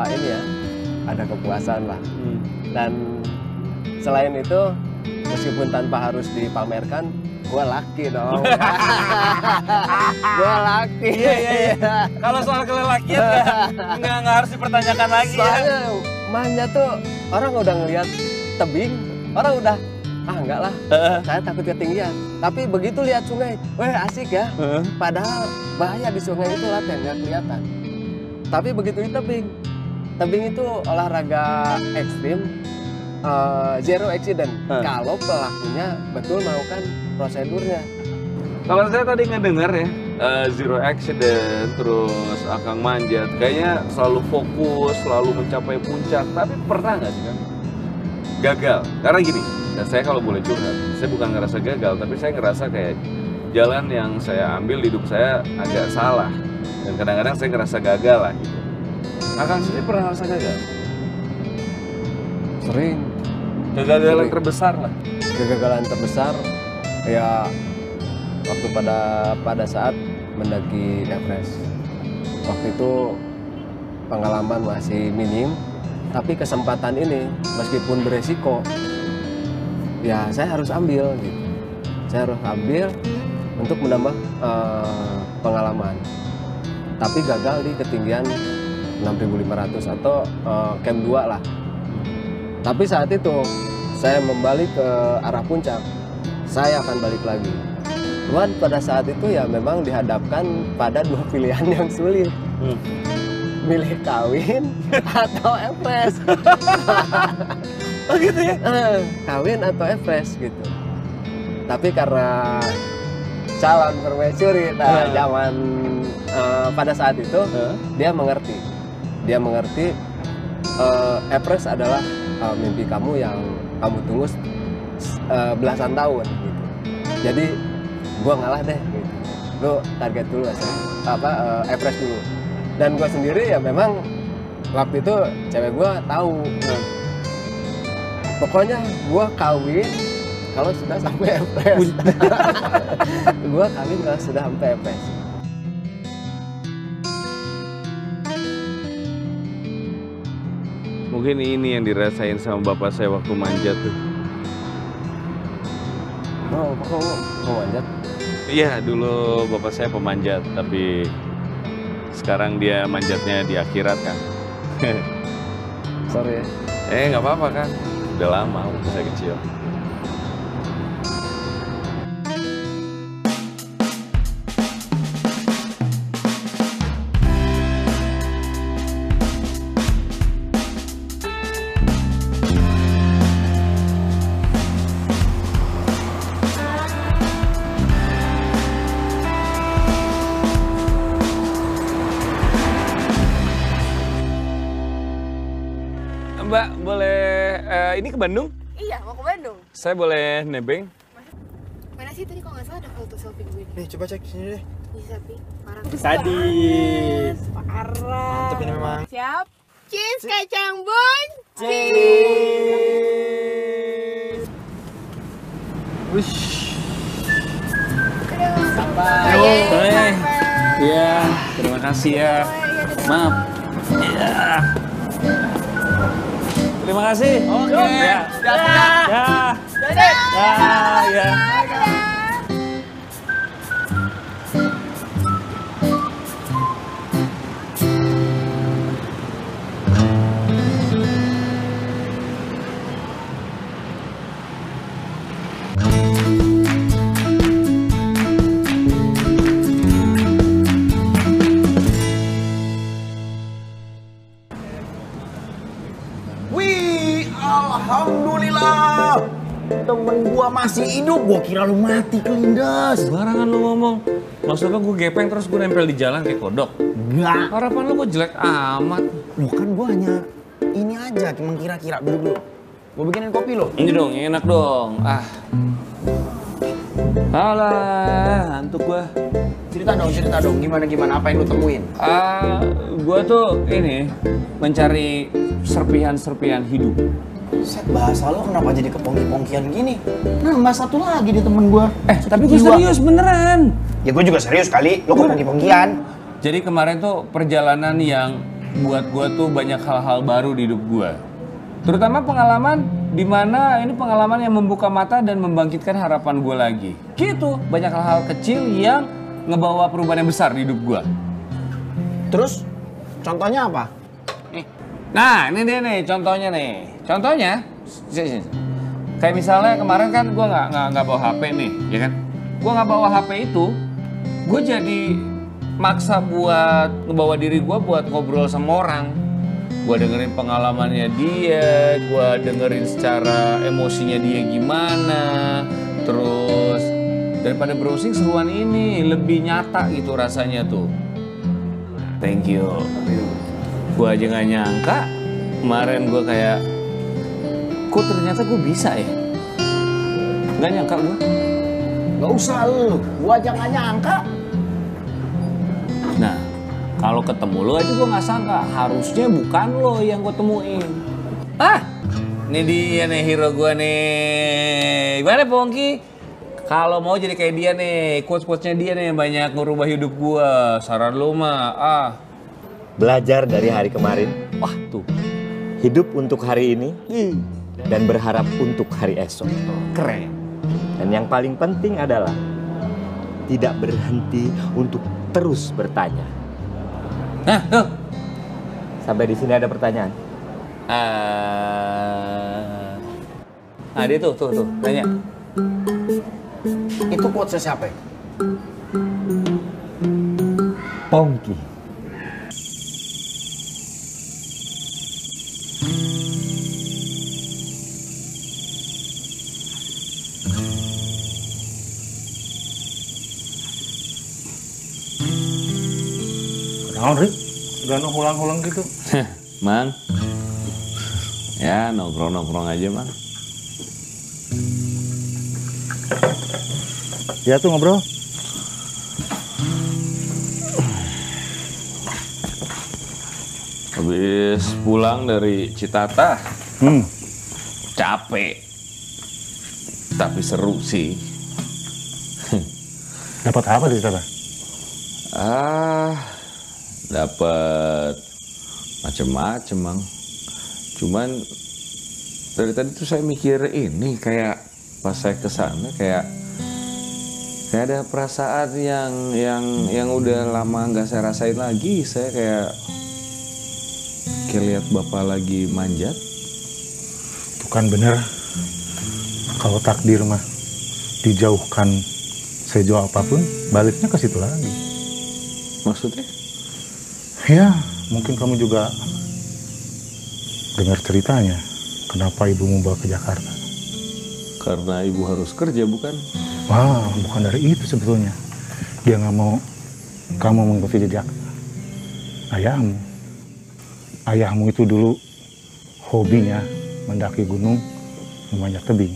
ini ya, ada kepuasan lah. Dan selain itu, meskipun tanpa harus dipamerkan, gue laki dong. Gue laki. Iya. Kalau soal kelelakian nggak harus dipertanyakan lagi. Soalnya manja tuh orang udah ngeliat tebing, orang udah enggak lah, saya takut ketinggian. Tapi begitu lihat sungai, weh asik ya. Padahal bahaya di sungai itu latihan nggak kelihatan. Tapi begitu di tebing itu olahraga ekstrim, zero accident. Kalau pelakunya betul melakukan prosedurnya. Kalau saya tadi ngedengar ya, zero accident, terus Akang manjat, kayaknya selalu fokus, selalu mencapai puncak. Tapi pernah nggak sih kan gagal? Karena gini, dan saya kalau boleh curhat, saya bukan ngerasa gagal, tapi saya ngerasa kayak jalan yang saya ambil di hidup saya agak salah. Dan kadang-kadang saya ngerasa gagal lah gitu. Akang sendiri pernah ngerasa gagal? Sering. Kegagalan terbesar lah. Kegagalan terbesar ya waktu pada saat mendaki Everest. Waktu itu pengalaman masih minim, tapi kesempatan ini meskipun beresiko, ya saya harus ambil gitu. Saya harus ambil untuk menambah pengalaman. Tapi gagal di ketinggian 6.500 atau camp 2 lah. Tapi saat itu saya membalik ke arah puncak, saya akan balik lagi. Cuman pada saat itu ya memang dihadapkan pada dua pilihan yang sulit. Milih kawin atau Everest. Oh gitu ya? Kawin atau Everest gitu. Tapi karena calon permaisuri zaman pada saat itu dia mengerti. Everest adalah mimpi kamu yang kamu tunggu belasan tahun gitu. Jadi gua ngalah deh gitu. Lu target dulu Everest dulu. Dan gua sendiri ya memang waktu itu cewek gua tahu. Pokoknya gua kawin kalau sudah sampai Everest. Gua kawin kalau sudah sampai Everest. Mungkin ini yang dirasain sama bapak saya waktu manjat tuh. Oh, kok manjat? Iya, dulu bapak saya pemanjat, tapi sekarang dia manjatnya di akhirat kan. Sorry ya. Nggak apa-apa kan. Udah lama waktu saya kecil. Mbak, boleh ini ke Bandung? Iya, mau ke Bandung. Saya boleh nebeng? Mana sih tadi kalau nggak salah ada foto selfie gue. Nih, coba cek sini deh. Bisa, Pi. Parah. Sadis. Parah. Mantep ini memang. Siap. Cheese kacang bunci. Wish. Sampai. Iya, terima kasih ya. Maaf. Iya. Terima kasih. Oke. Ya. Ya. Ya. Wih, alhamdulillah. Temen gua masih hidup, gua kira lu mati kelindas. Barangan lu ngomong. Maksudnya gue gepeng terus gue nempel di jalan kayak kodok? Enggak. Harapan lu kok jelek amat. Loh kan gua hanya ini aja, cuma kira-kira. Duduk. Gua bikinin kopi lo. Ini dong, enak dong. Alah, ngantuk gua. Cerita dong, gimana apa yang lu temuin? Gua tuh ini mencari serpihan-serpihan hidup. Set, bahasa lo kenapa jadi kepongki-pongkian gini? Nambah satu lagi di temen gua. Tapi gue serius beneran. Ya gua juga serius kali, lo kepongki-pongkian. Jadi kemarin tuh perjalanan yang buat gua tuh banyak hal-hal baru di hidup gua. Terutama pengalaman di mana ini pengalaman yang membuka mata dan membangkitkan harapan gua lagi. Gitu, banyak hal-hal kecil yang ngebawa perubahan yang besar di hidup gua. Terus contohnya apa? Nah, ini dia nih contohnya nih. Contohnya, kayak misalnya kemarin kan gue nggak bawa HP nih, ya kan? Gue nggak bawa HP itu, gue jadi maksa buat ngebawa diri gue buat ngobrol sama orang. Gue dengerin pengalamannya dia, gue dengerin secara emosinya dia gimana. Terus daripada browsing seruan ini lebih nyata gitu rasanya tuh. Thank you. Gue aja nggak nyangka kemarin gue kayak kok ternyata gue bisa ya? Nggak nyangka gue. Gak usah lu, gue aja nggak nyangka. Nah, kalau ketemu lo aja gue nggak sangka. Harusnya bukan lo yang gue temuin. Ini dia nih hero gue nih. Gimana Pongki? Kalau mau jadi kayak dia nih, quotes-quotesnya dia nih yang banyak ngerubah hidup gue. Saran lo mah, Belajar dari hari kemarin. Wah tuh. Hidup untuk hari ini. Dan berharap untuk hari esok. Keren. Dan yang paling penting adalah tidak berhenti untuk terus bertanya. Nah, tuh. Sampai di sini ada pertanyaan. Dia tuh, nanya. Itu quotesnya siapa ya? Pongki. Naon, Rik? Udah hulang-hulang gitu. Mang. Ya, nongkrong-nongkrong aja, Mang. Ya tuh ngobrol. Habis pulang dari Citata. Capek. Tapi seru sih. Dapat apa di Citata? Dapat macem-macem, Mang. Cuman dari tadi tuh saya mikir ini kayak pas saya kesana kayak Kayak ada perasaan yang udah lama nggak saya rasain lagi. Saya kayak lihat bapak lagi manjat. Bukan bener. Kalau takdir mah dijauhkan sejauh apapun, baliknya ke situ lagi. Maksudnya? Ya, mungkin kamu juga dengar ceritanya. Kenapa ibu membawa ke Jakarta? Karena ibu harus kerja, bukan? Wah, bukan dari itu sebetulnya. Dia nggak mau kamu mengikuti jejak ayahmu. Ayahmu itu dulu hobinya mendaki gunung, memanjat tebing.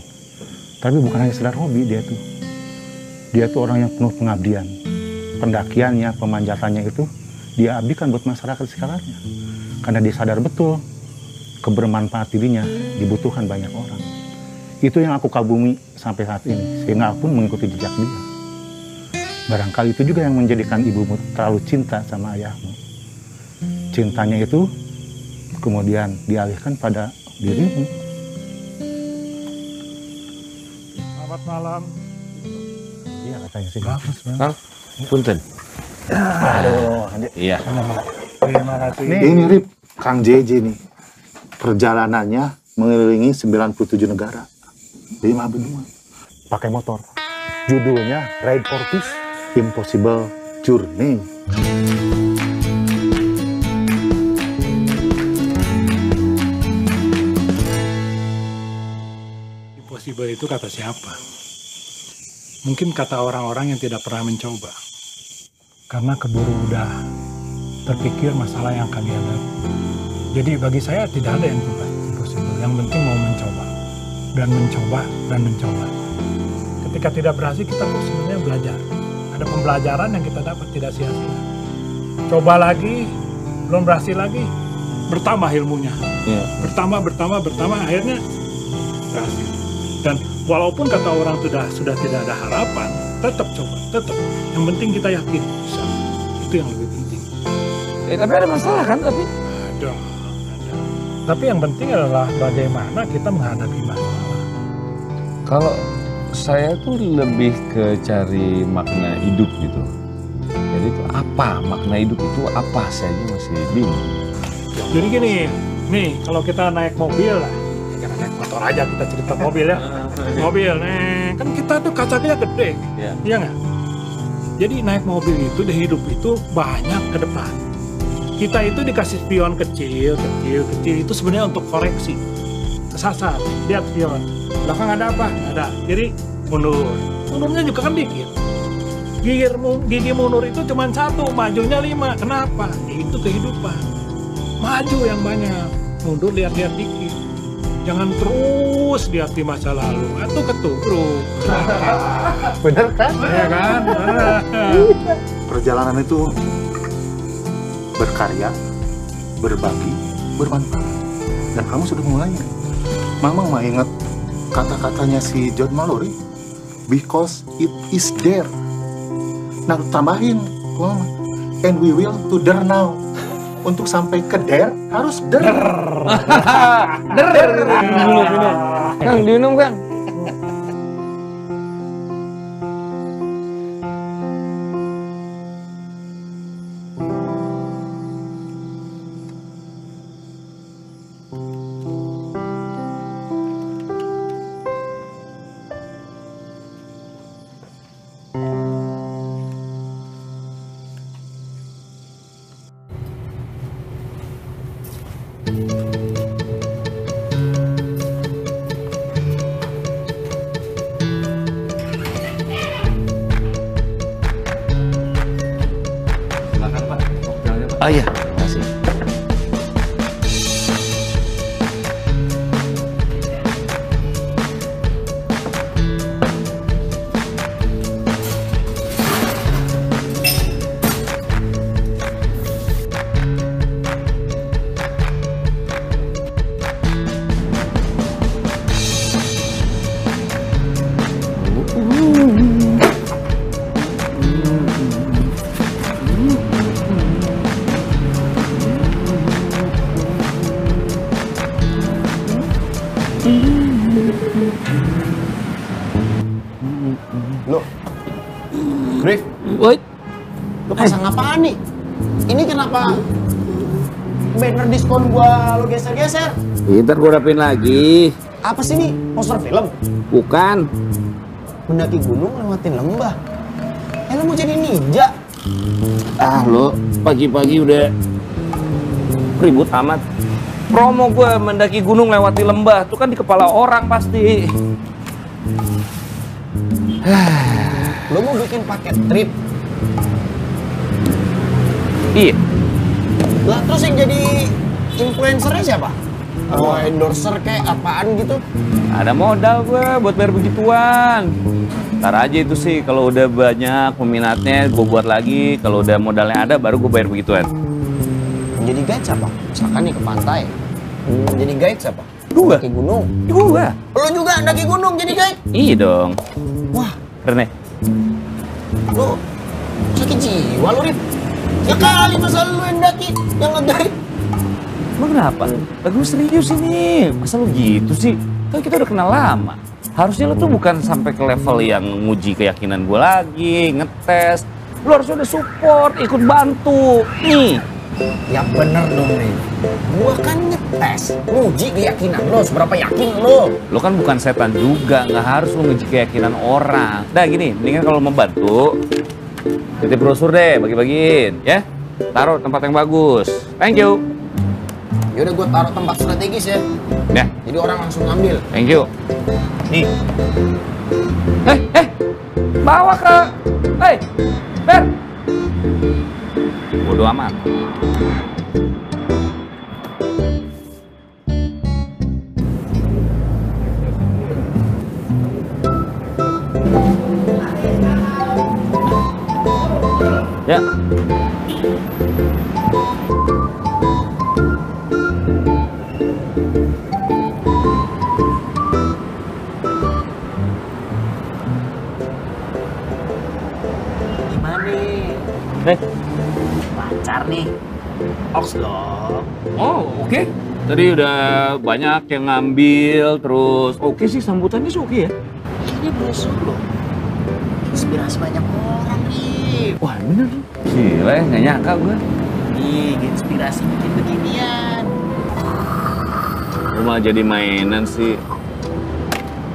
Tapi bukan hanya sekedar hobi dia tuh. Dia tuh orang yang penuh pengabdian. Pendakiannya, pemanjatannya itu dia abdikan buat masyarakat sekitarnya. Karena dia sadar betul kebermanfaat dirinya dibutuhkan banyak orang. Itu yang aku kagumi sampai saat ini, sehingga aku pun mengikuti jejak dia. Barangkali itu juga yang menjadikan ibumu terlalu cinta sama ayahmu. Cintanya itu kemudian dialihkan pada dirimu. Selamat malam. Iya katanya sih bagus, Bang. Kang, punten. Aduh, iya. Terima kasih. Ini Rip, Kang JJ nih. Perjalanannya mengelilingi 97 negara. 5 benua. Pakai motor. Judulnya Ride for Peace, Impossible Journey. Impossible itu kata siapa? Mungkin kata orang-orang yang tidak pernah mencoba. Karena keburu udah terpikir masalah yang akan dihadapi. Jadi bagi saya tidak ada yang impossible. Yang penting mau mencoba. Dan mencoba, dan mencoba. Ketika tidak berhasil, kita sebenarnya belajar. Ada pembelajaran yang kita dapat, tidak sia-sia. Coba lagi, belum berhasil lagi, bertambah ilmunya. Bertambah, akhirnya berhasil. Dan walaupun kata orang sudah tidak ada harapan, tetap coba, tetap. Yang penting kita yakin bisa. Itu yang lebih penting. Tapi ada masalah kan? Ada. Tapi yang penting adalah bagaimana kita menghadapi masalah. Kalau saya tuh lebih ke cari makna hidup gitu. Jadi itu apa? Makna hidup itu apa? Saya aja masih bingung. Jadi gini, nih kalau kita naik mobil lah, jangan naik motor aja, kita cerita mobil ya. Mobil, kan kita tuh kacanya gede, iya nggak? Jadi naik mobil itu di hidup itu banyak ke depan. Kita itu dikasih spion kecil itu sebenarnya untuk koreksi. Kesasar, lihat spion. Belakang ada apa? Ada. Jadi mundur. Mundurnya juga kan dikit. Gigi mundur itu cuma 1, majunya 5. Kenapa? Itu kehidupan. Maju yang banyak, mundur lihat-lihat dikit. Jangan terus lihat di masa lalu, atau ketubruk. Bener kan? Iya kan? Perjalanan itu berkarya, berbagi, bermanfaat. Dan kamu sudah mulainya. Mama mah ingat kata-katanya si John Mallory, because it is there. Nah, tambahin, Mama, and we will to there now. Untuk sampai ke there, harus der. Minum. Kang, diminum, Kang. Oh iya, terima kasih. Woi. Lu pasang apaan nih? Ini kenapa banner diskon gua lu geser-geser? Ntar gua rapin lagi. Apa sih nih? Poster film? Bukan. Mendaki gunung lewatin lembah. Lu mau jadi ninja? Ah lo pagi-pagi udah ribut amat. Promo gue mendaki gunung lewati lembah tuh kan di kepala orang pasti. Lo mau bikin paket trip? Iya. Lah terus yang jadi influencernya siapa? Oh, endorser kayak apaan gitu? Ada modal gue buat bayar begituan. Ntar aja itu sih kalau udah banyak peminatnya gue buat lagi. Kalau udah modalnya ada baru gue bayar begituan. Jadi guide siapa? Misalkan nih ke pantai. Jadi guide siapa? Gua. Daki gunung. Gua. Lo juga daki gunung jadi guide? Iya dong. Wah, keren ya? Lo sakit jiwa lo, Rip. Ya kali masa lu yang daki, yang nge-guide. Emang kenapa? Lagi serius ini. Masa lu gitu sih? Kan kita udah kenal lama. Harusnya lu tuh bukan sampai ke level yang nguji keyakinan gue lagi, ngetes. Lu harusnya udah support, ikut bantu. Nih. Ya bener dong, Rip. Gua kan ngetes, nguji keyakinan lo, seberapa yakin lo. Lu kan bukan setan juga, nggak harus lu nguji keyakinan orang. Nah gini, mendingan kalau mau bantu, titip brosur deh, bagi-bagiin, ya. Taruh tempat yang bagus. Thank you. Yaudah gue taruh tempat strategis ya. Ya. Jadi orang langsung ngambil. Thank you. Nih. Bawa ke. Hei, Ber. Bodoh amat. Ya. Gimana nih? Pacar nih. Oks dong. Oh, oke. Tadi udah banyak yang ngambil, terus oke sih sambutannya sih oke ya. Ini brosur loh. Inspirasi banyak orang nih. Wah bener tuh. Gila ya, nggak nyangka gue. Nih, inspirasi bikin beginian. Lu malah jadi mainan sih.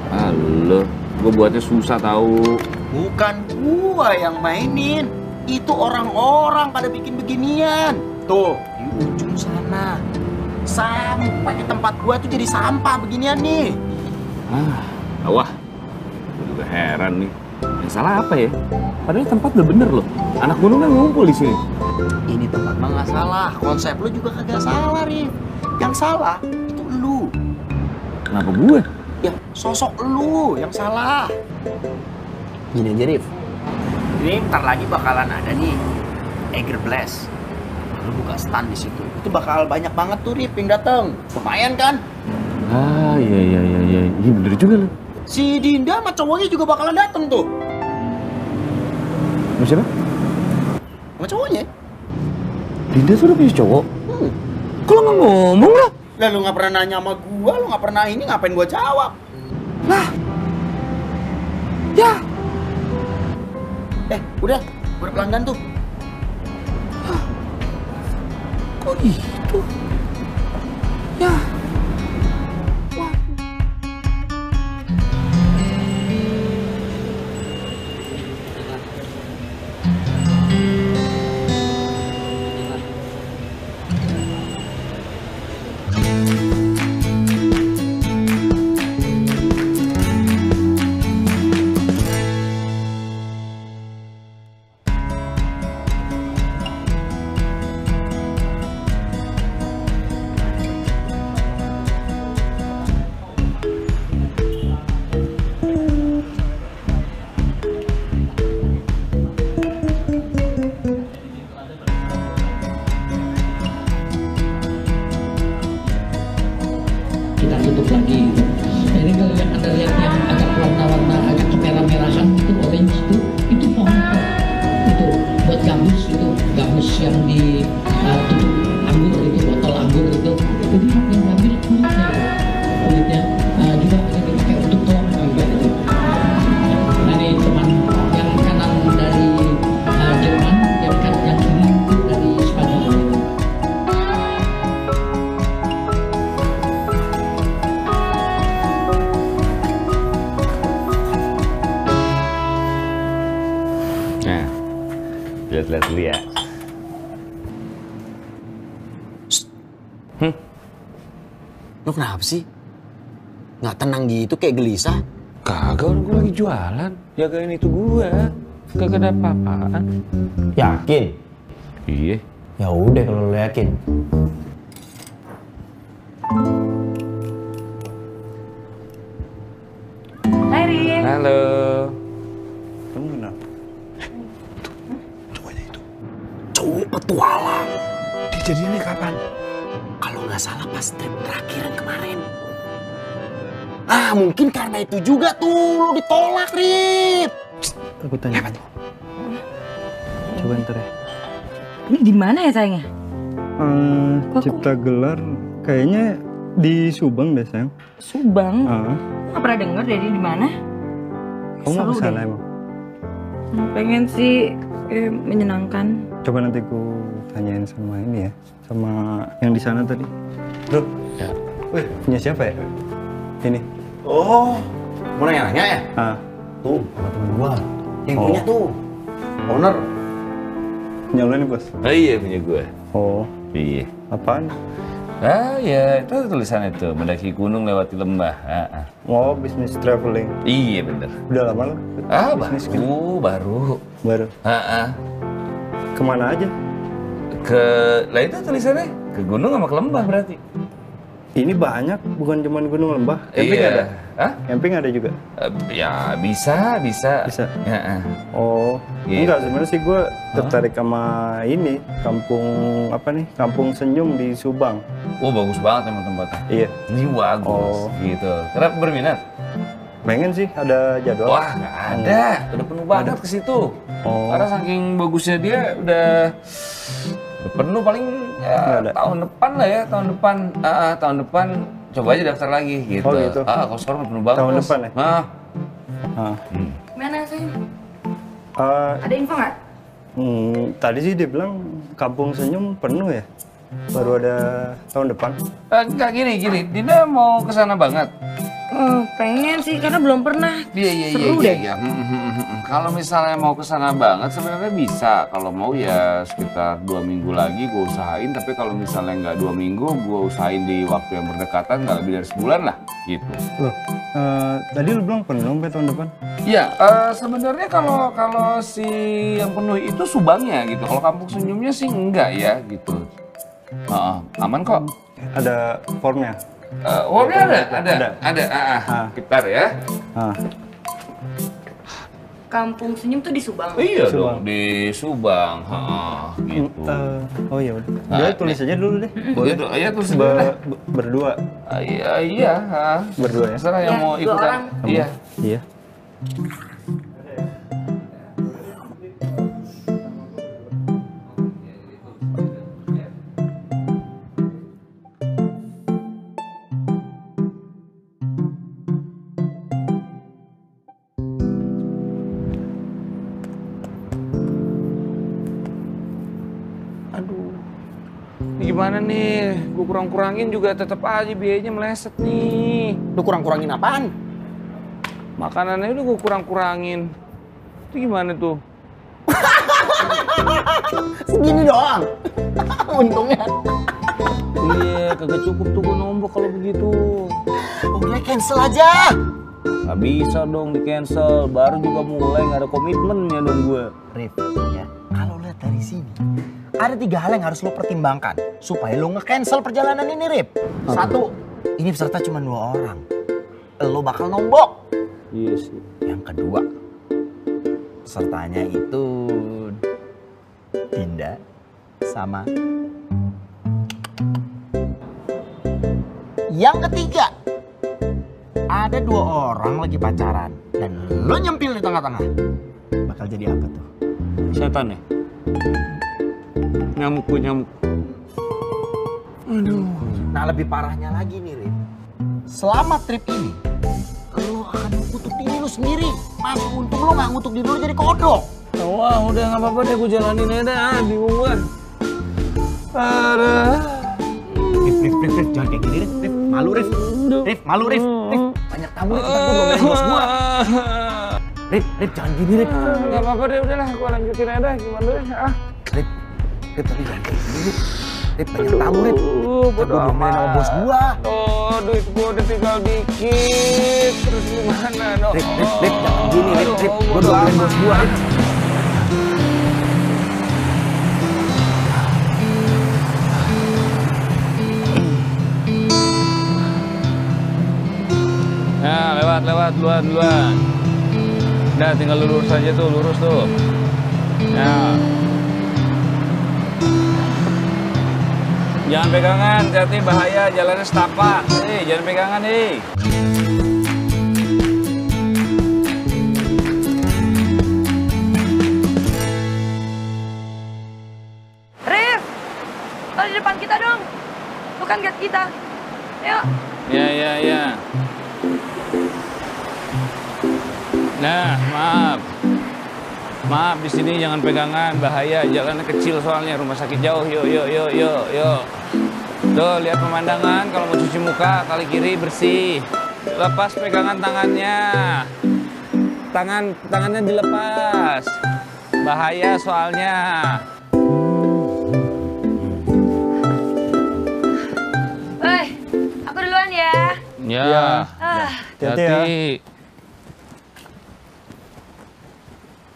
Halo, gue buatnya susah tahu. Bukan gua yang mainin. Itu orang-orang pada bikin beginian. Tuh, di ujung sana. Sampai di tempat gua tuh jadi sampah beginian nih. Wah, gue juga heran nih. Yang salah apa ya? Padahal tempat udah bener loh. Anak gunung kan ngumpul di sini. Ini tempat mah nggak salah. Konsep lu juga kagak salah, Rif. Yang salah itu lu. Kenapa gue? Ya, sosok lu yang salah. Gini aja, Rif. Ini ntar lagi bakalan ada nih Eger Blast. Lu buka stand di situ. Itu bakal banyak banget tuh, Rif, yang dateng. Lumayan kan? Ah, iya. Iya bener juga loh. Si Dinda sama cowoknya juga bakalan dateng tuh. Sama siapa? Sama cowoknya. Dinda tuh udah punya cowok? Kalau nggak ngomong lah. Lah lu nggak pernah nanya sama gua, lu nggak pernah ini, ngapain gua jawab? Lah. Ya. Udah pelanggan tuh. Kok gitu? Ya. kita tutup lagi gitu. Jadi kalau yang Anda lihat yang agak warna-warna agak kemerah-merahan itu orange itu pohon pot. Itu buat gambus, itu gambus yang di tutup anggur itu, botol anggur itu. Jadi yang ngambil kulitnya juga bisa dipakai untuk tuang juga itu. Nah, ini teman yang kanan dari Lo kenapa sih? Nggak tenang gitu kayak gelisah? Kagak, orang gue lagi jualan. Jagain itu gue. Kagak ada apa-apaan. Yakin? Iya. Ya udah kalau lo yakin. Hai Rin. Halo. Kamu kenapa? Cowok petualang. Dijadiannya kapan? Kalau nggak salah pas trip terakhir yang kemarin. Ah, mungkin karena itu juga tuh lo ditolak, Rip. Aku tanya. Coba ntar ya. Ini di mana ya sayangnya? Cipta Gelar kayaknya di Subang deh sayang. Subang? Nggak pernah denger dari di mana? Kamu mau Seru kesana deh. emang? Pengen sih menyenangkan. Coba nanti ku tanyain sama ini ya, sama yang di sana tadi. Bro, wih, punya siapa ya? Ini. Oh, mau nanya-nanya ya? Tuh, sama temen gua. Yang punya tuh, owner. Punya lu nih bos? Oh iya, punya gue. Oh. Iya. Apaan? Ah ya, itu tulisannya tuh, mendaki gunung lewati lembah. Oh, bisnis traveling. Iya bener. Udah lama lo? Baru. Baru. Kemana aja? Lah itu tulisannya ke gunung sama ke lembah berarti. Ini banyak, bukan cuma gunung lembah. Camping Iya. ada? Camping ada juga? Ya bisa. Bisa? Oh, Gitu. enggak sebenarnya sih gue tertarik sama ini, kampung senyum di Subang. Oh bagus banget emang tempatnya. Iya. Ini bagus gitu. Kenapa berminat? Pengen sih, ada jadwal. Wah nggak ada, udah penuh banget ke situ. Karena saking bagusnya dia udah penuh paling ya, tahun depan lah ya, tahun depan coba aja daftar lagi gitu. Oh gitu. Kalau sekarang udah penuh banget. Tahun Bos. depan ya? Mana sayang? Ada info nggak? Tadi sih dia bilang kampung senyum penuh ya. Baru ada tahun depan. Enggak gini, Dina mau kesana banget. Pengen sih karena belum pernah. Seru deh. Iya. Kalau misalnya mau kesana banget sebenarnya bisa. Kalau mau ya sekitar 2 minggu lagi gue usahain. Tapi kalau misalnya nggak 2 minggu, gue usahain di waktu yang berdekatan nggak lebih dari sebulan lah, gitu. Loh, tadi lu bilang penuh sampai tahun depan? Iya, sebenarnya kalau si yang penuh itu Subangnya gitu. Kalau kampung senyumnya sih enggak ya, gitu. Aman kok. Ada formnya? Formnya ada. Bentar ya. Kampung senyum tuh di Subang. Iya dong, di Subang. Gitu. Oh iya udah. Udah tulis aja dulu deh. Iya tulis dulu deh. Berdua. Iya. Berdua ya. Terserah yang mau ikutan. Iya. Iya. Gimana nih? Gue kurang-kurangin juga tetap aja biayanya meleset nih. Lu kurang-kurangin apaan? Makanannya udah gue kurang-kurangin. Itu gimana tuh? Segini doang. Untungnya. Iya, kagak cukup tuh gue nombok kalau begitu. Udah cancel aja. Gak bisa dong di cancel. Baru juga mulai gak ada komitmennya dong gue. Rip, ya kalau lihat dari sini ada 3 hal yang harus lo pertimbangkan supaya lo nge-cancel perjalanan ini, Rip. 1, ini peserta cuma 2 orang. Lo bakal nombok. Iya sih. Yang kedua, pesertanya itu Dinda sama. Yang ketiga, ada 2 orang lagi pacaran dan lo nyempil di tengah-tengah. Bakal jadi apa tuh? Setan ya? Nyamuk. Aduh. Nah lebih parahnya lagi nih, Rip. Selama trip ini, lo akan ngutuk diri lo sendiri. Mas, untung lo gak ngutuk diri lo jadi kodok. Wah, udah gak apa-apa deh, gue jalanin aja dah. Bingung gue. Rif, jangan kayak gini, Rif. Malu, Rif. Rif. Banyak tamu nih, tetap gue ngomongin bos gue. Rif, jangan gini, Rif. Gak apa-apa deh, udahlah. Gue lanjutin aja dah. Gimana deh? Rif, Rip, tapi jangan kayak gini, Rip. Rip, banyak tamu, Rip. Bodo Gua diomelin sama bos gua. Oh, duit gua udah tinggal dikit. Terus gimana dong? Rip, jangan gini, Rip. Gua diomelin bos gua, Rip. Nah, lewat, duluan. Udah, tinggal lurus aja tuh, lurus tuh. Nah. Jangan pegangan, hati-hati bahaya, jalannya setapak. Jangan pegangan, Rif, lo di depan kita dong. Lo kan guide kita. Yuk. Ya. Nah, maaf di sini jangan pegangan, bahaya. Jalannya kecil soalnya, rumah sakit jauh. Yuk. Tuh, lihat pemandangan. Kalau mau cuci muka, kali kiri bersih. Lepas pegangan tangannya. Tangannya dilepas. Bahaya soalnya. Aku duluan ya. Ya. Hati-hati.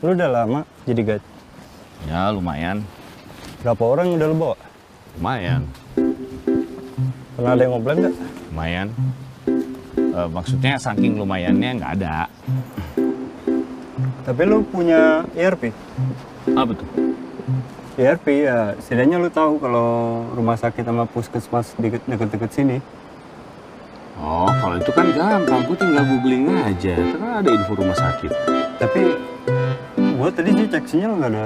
Lu udah lama jadi guide? Ya, lumayan. Berapa orang yang udah lu bawa? Lumayan. Pernah ada yang ngomplain nggak? Lumayan. Maksudnya saking lumayannya nggak ada. Tapi lu punya ERP? Apa tuh? ERP ya, setidaknya lu tahu kalau rumah sakit sama puskesmas deket-deket sini. Oh, kalau itu kan gampang. Gue tinggal googling aja. Kan ada info rumah sakit. Tapi gua tadi sih cek sinyal nggak ada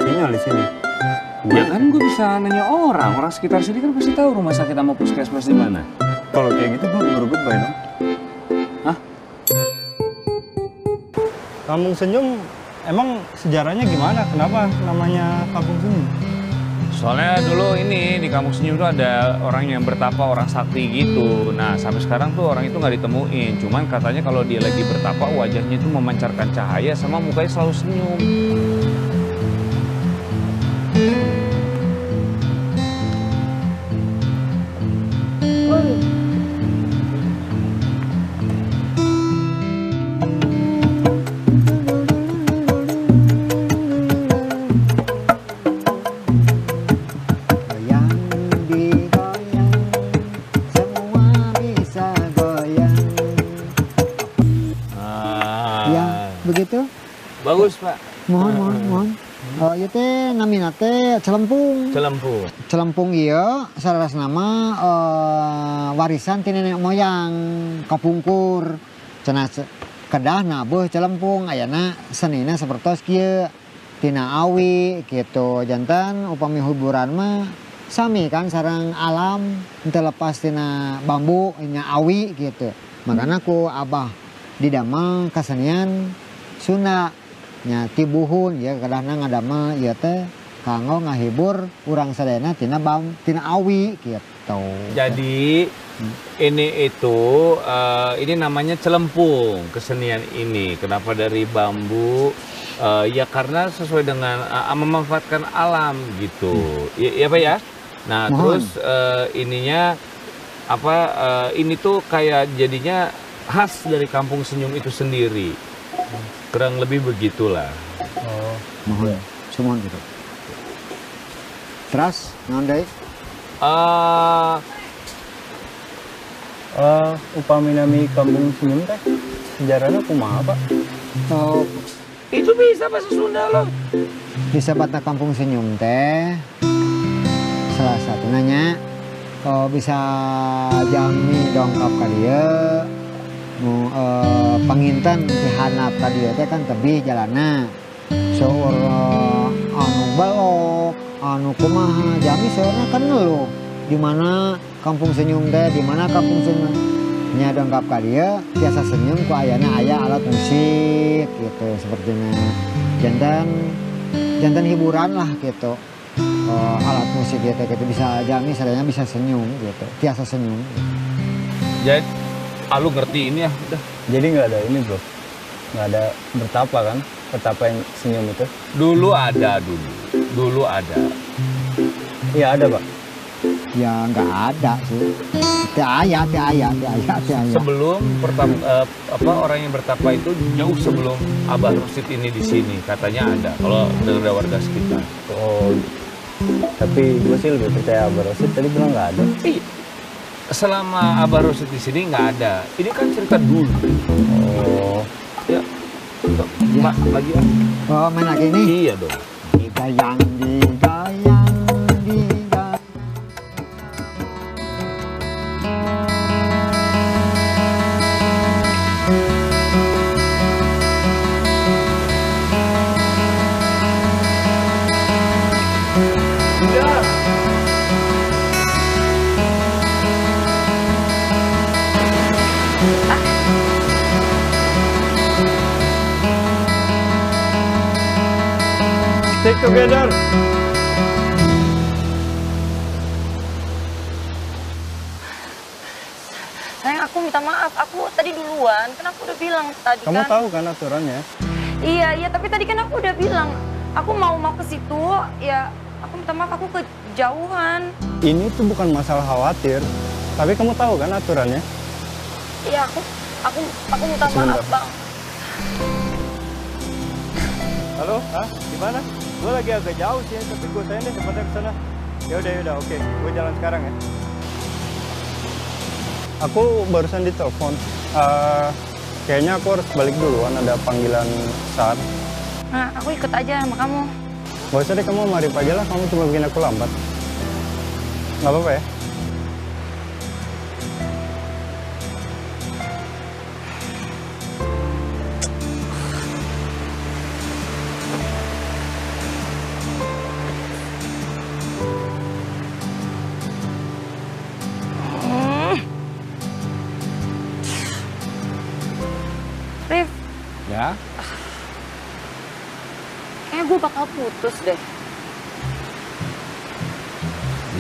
sinyal di sini. Ya kan gue bisa nanya orang sekitar sini kan pasti tahu rumah sakit sama puskesmas di mana. Kalau kayak gitu gua baru goodbye dong. Hah? Kampung Senyum emang sejarahnya gimana? Kenapa namanya Kampung Senyum? Soalnya dulu ini di Kampung Senyum itu ada orang yang bertapa, orang sakti gitu. Nah, sampai sekarang tuh orang itu nggak ditemuin. Cuman katanya kalau dia lagi bertapa, wajahnya itu memancarkan cahaya sama mukanya selalu senyum. Begitu? Bagus, Pak. Mohon. Oh, ieu teh namina teh celempung. Celempung ieu saras nama warisan ti nenek moyang kapungkur. Cenah kedah nabuh celempung ayana senina sapertos kieu tina awi gitu. Jantan upami hiburan mah sami kan sareng alam teu lepas tina bambu nya awi gitu. Makana ku abah didamel kasenian Sunda nya tibuhun ya kadahna ngadamel ieu teh kanggo ngahibur urang sadayana tina awi gitu. Jadi ini ini namanya celempung kesenian ini. Kenapa dari bambu? Ya karena sesuai dengan memanfaatkan alam gitu. Ya Pak ya. Nah, terus ininya ini tuh kayak jadinya khas dari Kampung Senyum itu sendiri. Kurang lebih begitulah. Oh, mohon gitu. Terus naon upami nami Kampung Senyum teh sejarahnya kumaha, Pak? Oh, itu bisa bahasa Sunda loh. Disebutna Kampung Senyum teh salah satu nanya bisa jami dongkap ka dieu panginten di hanap tadi teh kan tebih jalanna seueur anu balok anu kumaha jami seueurna kan ngeluh di mana Kampung Senyum teh di mana Kampung Senyum nya dongkap ka dieu tiasa senyum ku ayana aya alat musik gitu sepertinya jantan hiburan lah gitu alat musik gitu bisa jami sadayana bisa senyum gitu tiasa senyum gitu. Jadi lu ngerti ini ya udah. Jadi nggak ada ini bro, nggak ada bertapa kan, bertapa yang senyum itu? Dulu ada. Iya ada Pak. Ya nggak ada sih. Tiaya. Sebelum orang yang bertapa itu jauh sebelum Abah Rosid ini di sini katanya ada. Kalau dari warga sekitar. Oh. Tapi gue sih lebih percaya Abah Rosid. Tadi bilang nggak ada. Selama Abah Rosid di sini nggak ada. Ini kan cerita dulu. Oh. Ya. Mak lagi ya. Oh main lagi nih? Iya dong. Digayang. Stick together. Sayang, aku minta maaf. Aku tadi duluan. Kan aku udah bilang tadi Kamu kan. tahu kan aturannya? Iya, tapi tadi kan aku udah bilang. Aku mau ke situ, ya aku minta maaf, aku kejauhan. Ini tuh bukan masalah khawatir. Tapi kamu tahu kan aturannya? Iya, aku minta maaf, Bang. Halo, gimana? Gue lagi agak jauh sih, tapi gue tanya deh tempatnya ke sana. Yaudah, oke. Gue jalan sekarang ya. Aku barusan ditelepon. Kayaknya aku harus balik duluan, ada panggilan SAR. Nah, aku ikut aja sama kamu. Gak usah deh, kamu sama Arif aja lah, kamu cuma bikin aku lambat. Gak apa-apa ya? Rif. Ya? Kayaknya gue bakal putus deh.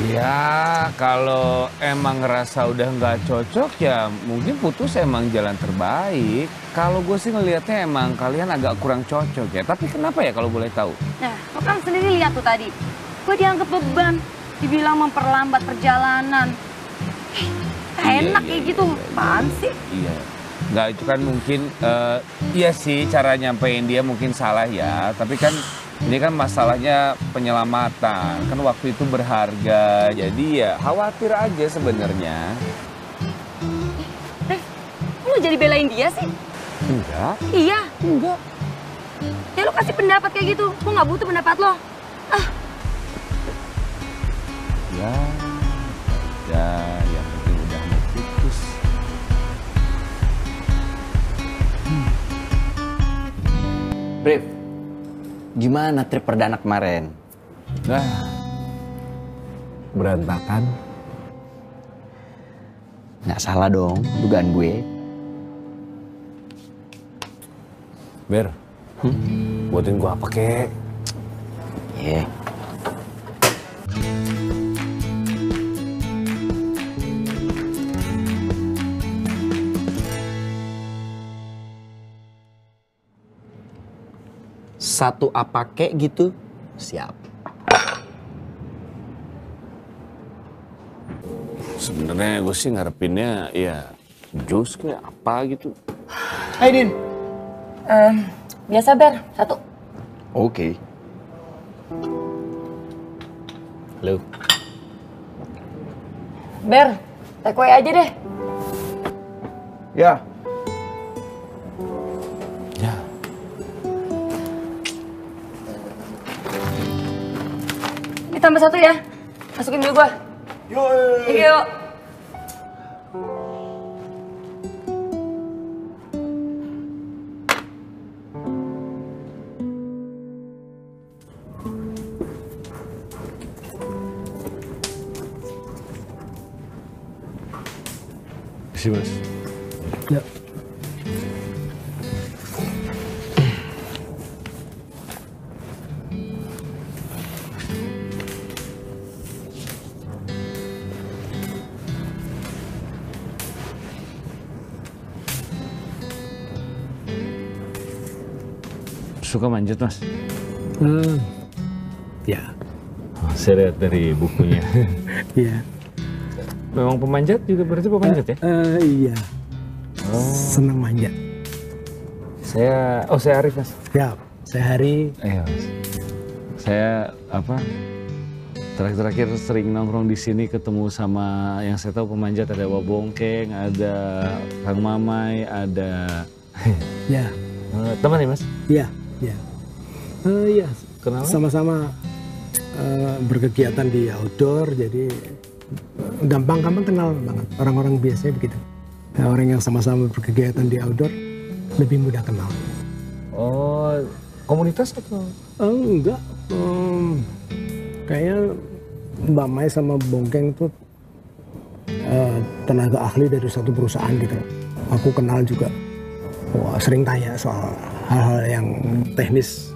Ya, kalau emang ngerasa udah nggak cocok ya mungkin putus emang jalan terbaik. Kalau gue sih ngelihatnya emang kalian agak kurang cocok ya. Tapi kenapa ya kalau boleh tahu? Nah, lo kan sendiri lihat tuh tadi. Gue dianggap beban. Dibilang memperlambat perjalanan. Enak kayak gitu. Apaan sih? Iya. Nggak, itu kan mungkin, iya sih cara nyampein dia mungkin salah ya. Tapi kan ini kan masalahnya penyelamatan. Kan waktu itu berharga. Jadi ya khawatir aja sebenarnya. Rif, lo jadi belain dia sih? Enggak. Iya. Enggak. Ya lo kasih pendapat kayak gitu. Gue nggak butuh pendapat lo. Ya, yang penting udah mau putus. Brief, gimana trip perdana kemarin? Berantakan. Nggak salah dong, dugaan gue. Ber, buatin gua apa kek? Yeah. Satu apa kek gitu, siap. Sebenarnya gue sih ngarepinnya ya jus kayak apa gitu. Hai Din. Biasa Ber, satu. Oke. Halo. Ber, take away aja deh. Ya. Ini tambah satu ya. Masukin dulu gua. Yuk. Terima kasih, Mas. Ya. Suka manjat, Mas? Ya. Saya lihat dari bukunya. Iya. Memang pemanjat juga berarti pemanjat ya? Iya. Oh. Senang manjat. Saya Arif Mas. Siap. Saya Hari. Iya Mas. Saya terakhir sering nongkrong di sini ketemu sama yang saya tahu pemanjat, ada Wabongkeng, ada Kang Mamai, ada Ya. Teman ya Mas? Iya, iya. Iya. Kenal? Sama-sama berkegiatan di outdoor, jadi gampang kenal banget. Orang-orang biasanya begitu. Orang yang sama-sama berkegiatan di outdoor lebih mudah kenal. Oh, komunitas atau? Enggak. Kayaknya Mbak Mai sama Bongkeng itu tenaga ahli dari satu perusahaan gitu. Aku kenal juga. Wah, sering tanya soal hal-hal yang teknis.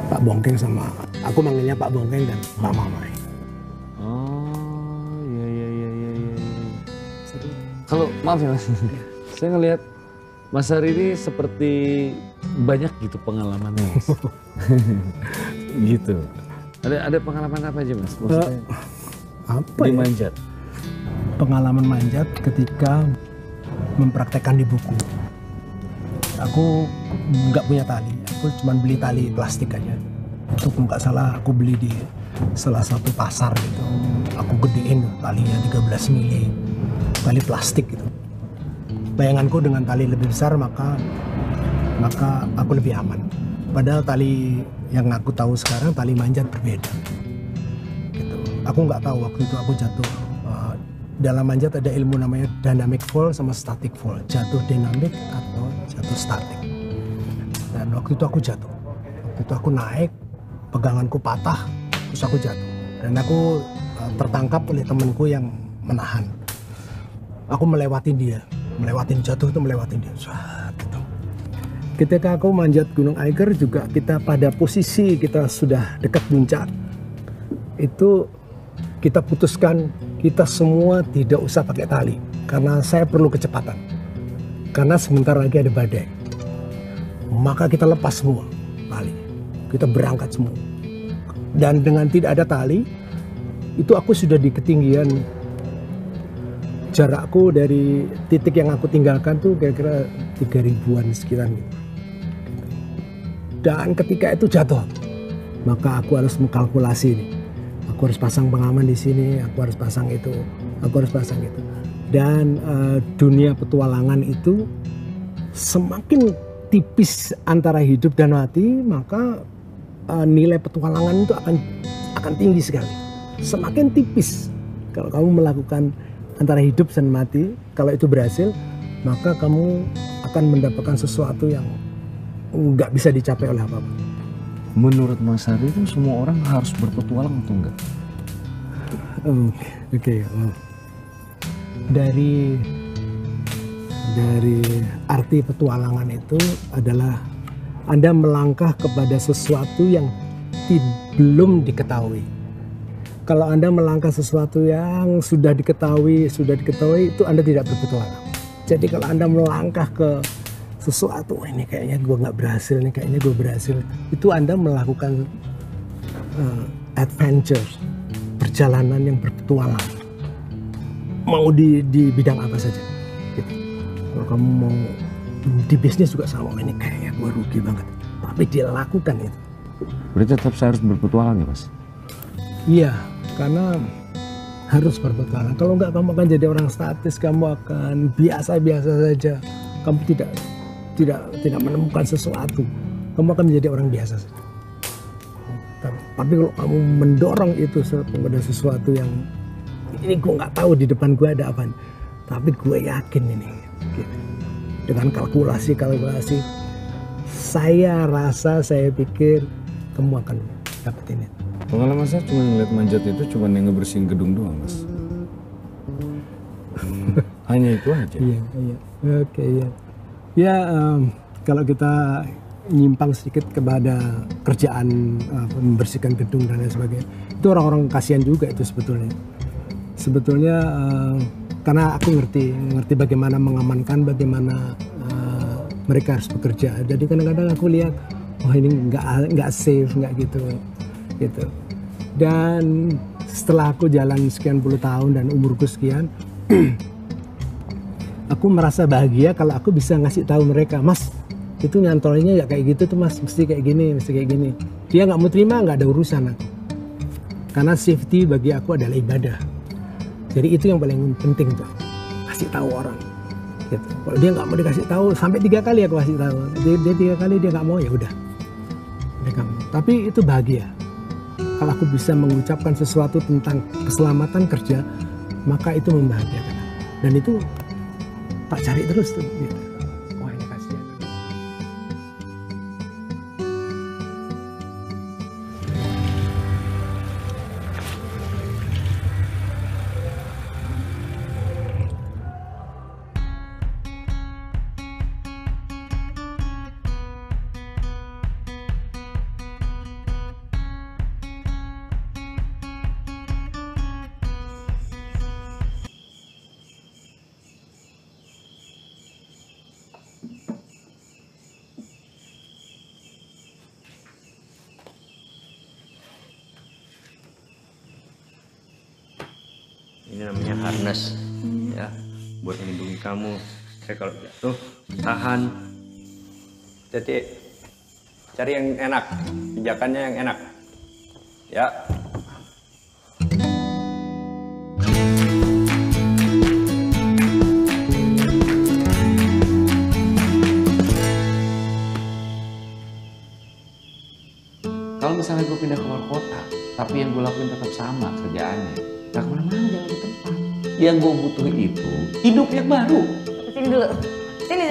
Pak Bongkeng sama aku manggilnya Pak Bongkeng dan Pak Mamai. Oh, iya. Kalau maaf ya Mas, saya ngelihat Mas Hari ini seperti banyak gitu pengalamannya Mas. Gitu. Ada pengalaman apa aja Mas? Maksudnya apa di ya? manjat? Pengalaman manjat ketika mempraktekkan di buku. Aku nggak punya tali, aku cuma beli tali plastik aja. Itu nggak salah aku beli di salah satu pasar gitu. Aku gedein talinya 13 mili, tali plastik gitu. Bayanganku dengan tali lebih besar maka aku lebih aman. Padahal tali yang aku tahu sekarang tali manjat berbeda. Gitu. Aku nggak tahu waktu itu aku jatuh. Dalam manjat ada ilmu namanya dynamic fall sama static fall. Jatuh dinamik atau jatuh statik. Dan waktu itu aku jatuh. Waktu itu aku naik, peganganku patah, terus aku jatuh. Dan aku tertangkap oleh temanku yang menahan. Aku melewatin dia. Melewatin jatuh itu melewatin dia. Gitu. Ketika aku manjat Gunung Eiger juga kita pada posisi kita sudah dekat puncak. Itu kita putuskan kita semua tidak usah pakai tali karena saya perlu kecepatan. Karena sebentar lagi ada badai. Maka kita lepas semua tali. Kita berangkat semua. Dan dengan tidak ada tali, itu aku sudah di ketinggian jarakku dari titik yang aku tinggalkan tuh kira-kira 3000-an sekian gitu. Dan ketika itu jatuh, maka aku harus mengkalkulasi nih. Aku harus pasang pengaman di sini, aku harus pasang itu, aku harus pasang itu. Dan dunia petualangan itu semakin tipis antara hidup dan mati, maka nilai petualangan itu akan tinggi sekali. Semakin tipis kalau kamu melakukan antara hidup dan mati, kalau itu berhasil, maka kamu akan mendapatkan sesuatu yang nggak bisa dicapai oleh apapun. Menurut Mas Hari itu semua orang harus berpetualang atau enggak? Oke. Dari arti petualangan itu adalah Anda melangkah kepada sesuatu yang belum diketahui. Kalau Anda melangkah sesuatu yang sudah diketahui itu Anda tidak berpetualang. Jadi kalau Anda melangkah ke sesuatu, ini kayaknya gue nggak berhasil, ini kayaknya gue berhasil, itu Anda melakukan adventure, perjalanan yang berpetualang. Mau di bidang apa saja. Gitu. Kalau kamu mau di bisnis juga sama, ini kayaknya gue rugi banget. Tapi dia lakukan itu. Berarti tetap saya harus berpetualang ya Mas? Iya, karena harus berpetualang. Kalau enggak kamu akan jadi orang statis, kamu akan biasa-biasa saja. Kamu tidak menemukan sesuatu. Kamu akan menjadi orang biasa saja. Tapi kalau kamu mendorong itu kepada sesuatu yang ini gue nggak tahu di depan gue ada apa, tapi gue yakin ini. Gitu. Dengan kalkulasi, saya pikir kamu akan dapetin itu. Pengalaman saya cuma ngeliat manjat itu cuma yang ngebersihin gedung doang Mas. Hanya itu aja. Iya. Oke, iya. Ya, kalau kita nyimpang sedikit kepada kerjaan membersihkan gedung dan lain sebagainya, itu orang-orang kasihan juga itu sebetulnya. Karena aku ngerti bagaimana mengamankan, bagaimana mereka harus bekerja. Jadi kadang-kadang aku lihat, wah ini nggak safe, nggak gitu. gitu. Dan setelah aku jalan sekian puluh tahun dan umurku sekian, aku merasa bahagia kalau aku bisa ngasih tahu mereka, Mas, itu nyantolnya ya kayak gitu tuh Mas, mesti kayak gini, mesti kayak gini. Dia nggak mau terima, nggak ada urusan aku. Karena safety bagi aku adalah ibadah. Jadi itu yang paling penting tuh, kasih tahu orang. Gitu. Kalau dia nggak mau dikasih tahu, sampai 3 kali aku kasih tahu. Dia 3 kali dia nggak mau, ya udah. Dia nggak mau. Tapi itu bahagia. Kalau aku bisa mengucapkan sesuatu tentang keselamatan kerja, maka itu membahagiakan. Dan itu tak cari terus tuh. Gitu. Wah, ini kasihan. Ini namanya harness, ya, buat melindungi kamu. Kalau jatuh, tahan. Jadi cari yang enak, pijakannya yang enak, ya. Kalau misalnya gue pindah keluar kota, tapi yang gue lakuin tetap sama kerjaannya, gak kemana-mana, jangan di tempat. Yang gue butuh itu hidup yang baru. Sini dulu. Sini.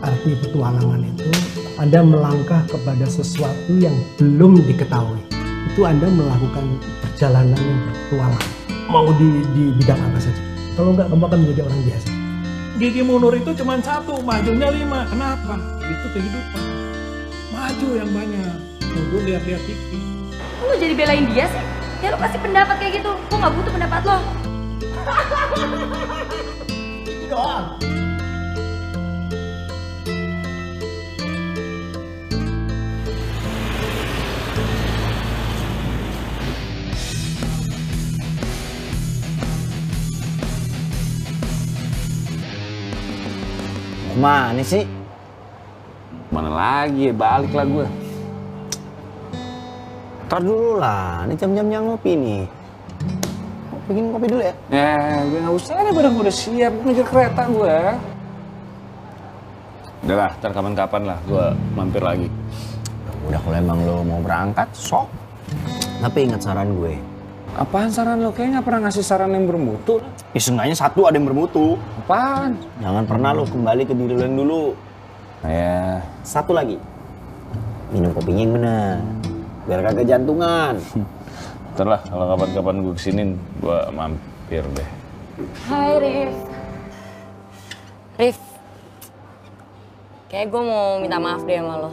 Arti petualangan itu Anda melangkah kepada sesuatu yang belum diketahui. Itu Anda melakukan perjalanan yang berpetualang. Mau di bidang apa saja. Kalau nggak, kamu akan menjadi orang biasa. Gigi mundur itu cuma 1, majunya 5. Kenapa? Itu kehidupan. Maju yang banyak. Mundur lihat-lihat dikit. Kok lo jadi belain dia sih? Ya lo kasih pendapat kayak gitu. Gue nggak butuh pendapat lo. Ini doang. Mana sih? Mana lagi, balik lah gue. Ntar dulu lah, ini jam-jamnya ngopi nih. Bikin kopi dulu ya? Ya, gue nggak usah deh, barang gue udah siap, ngejar kereta gue. Udah lah, ntar kapan-kapan lah gue mampir lagi. Udah, kalau emang lo mau berangkat, sok. Tapi ingat saran gue. Apaan saran lo? Kayaknya nggak pernah ngasih saran yang bermutu. Ya seenggaknya 1 ada yang bermutu. Apaan? Jangan pernah lo kembali ke diri lo yang dulu. Ya. 1 lagi. Minum kopinya yang benar. Biar kagak jantungan. Ntar lah, kalau kapan-kapan gue kesini, gue mampir deh. Hai Rif. Rif. Kayak gue mau minta maaf deh sama lo.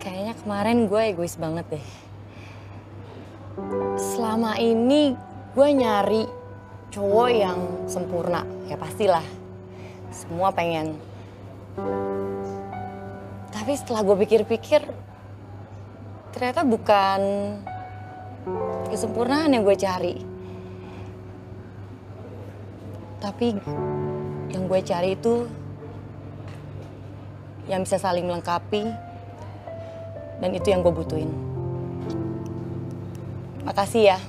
Kayaknya kemarin gue egois banget deh. Selama ini gue nyari cowok yang sempurna. Ya pastilah. Semua pengen. Tapi setelah gue pikir-pikir, ternyata bukan kesempurnaan yang gue cari. Tapi yang gue cari itu yang bisa saling melengkapi, dan itu yang gue butuhin. Makasih ya,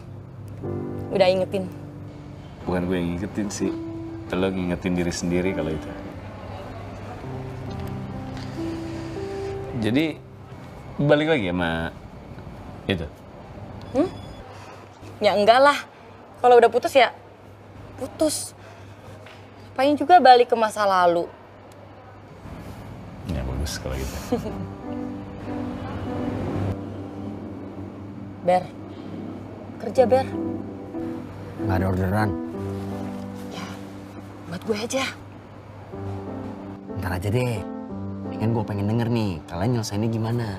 udah ingetin. Bukan gue yang ngingetin sih, lo ngingetin diri sendiri kalau itu. Jadi, balik lagi sama itu? Ya enggak lah, kalau udah putus ya putus. Ngapain juga balik ke masa lalu. Ya bagus kalau gitu. Ber, kerja Ber. Nggak ada orderan. Ya, buat gue aja. Ntar aja deh. Ini kan gue pengen denger nih, kalian nyelesainnya gimana?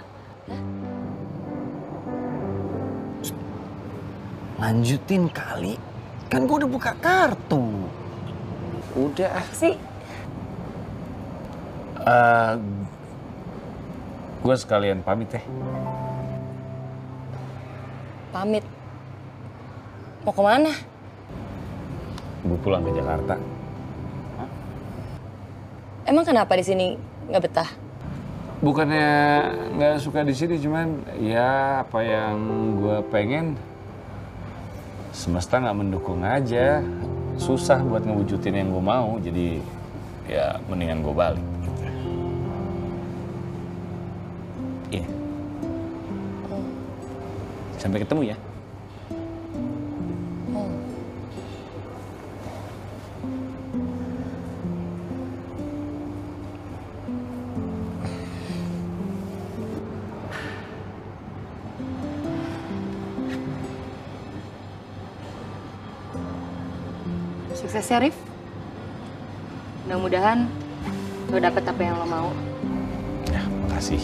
Lanjutin kali. Kan gue udah buka kartu. Udah. Sih. gue sekalian pamit teh. Pamit? Mau kemana? Gue pulang ke Jakarta. Emang kenapa di sini nggak betah? Bukannya nggak suka di sini, cuman ya apa yang gue pengen semesta nggak mendukung aja. Susah buat ngewujudin yang gue mau, jadi ya mendingan gue balik. Iya. Sampai ketemu ya. Sukses ya, Rif. Mudah-mudahan lo dapet apa yang lo mau. Ya, makasih.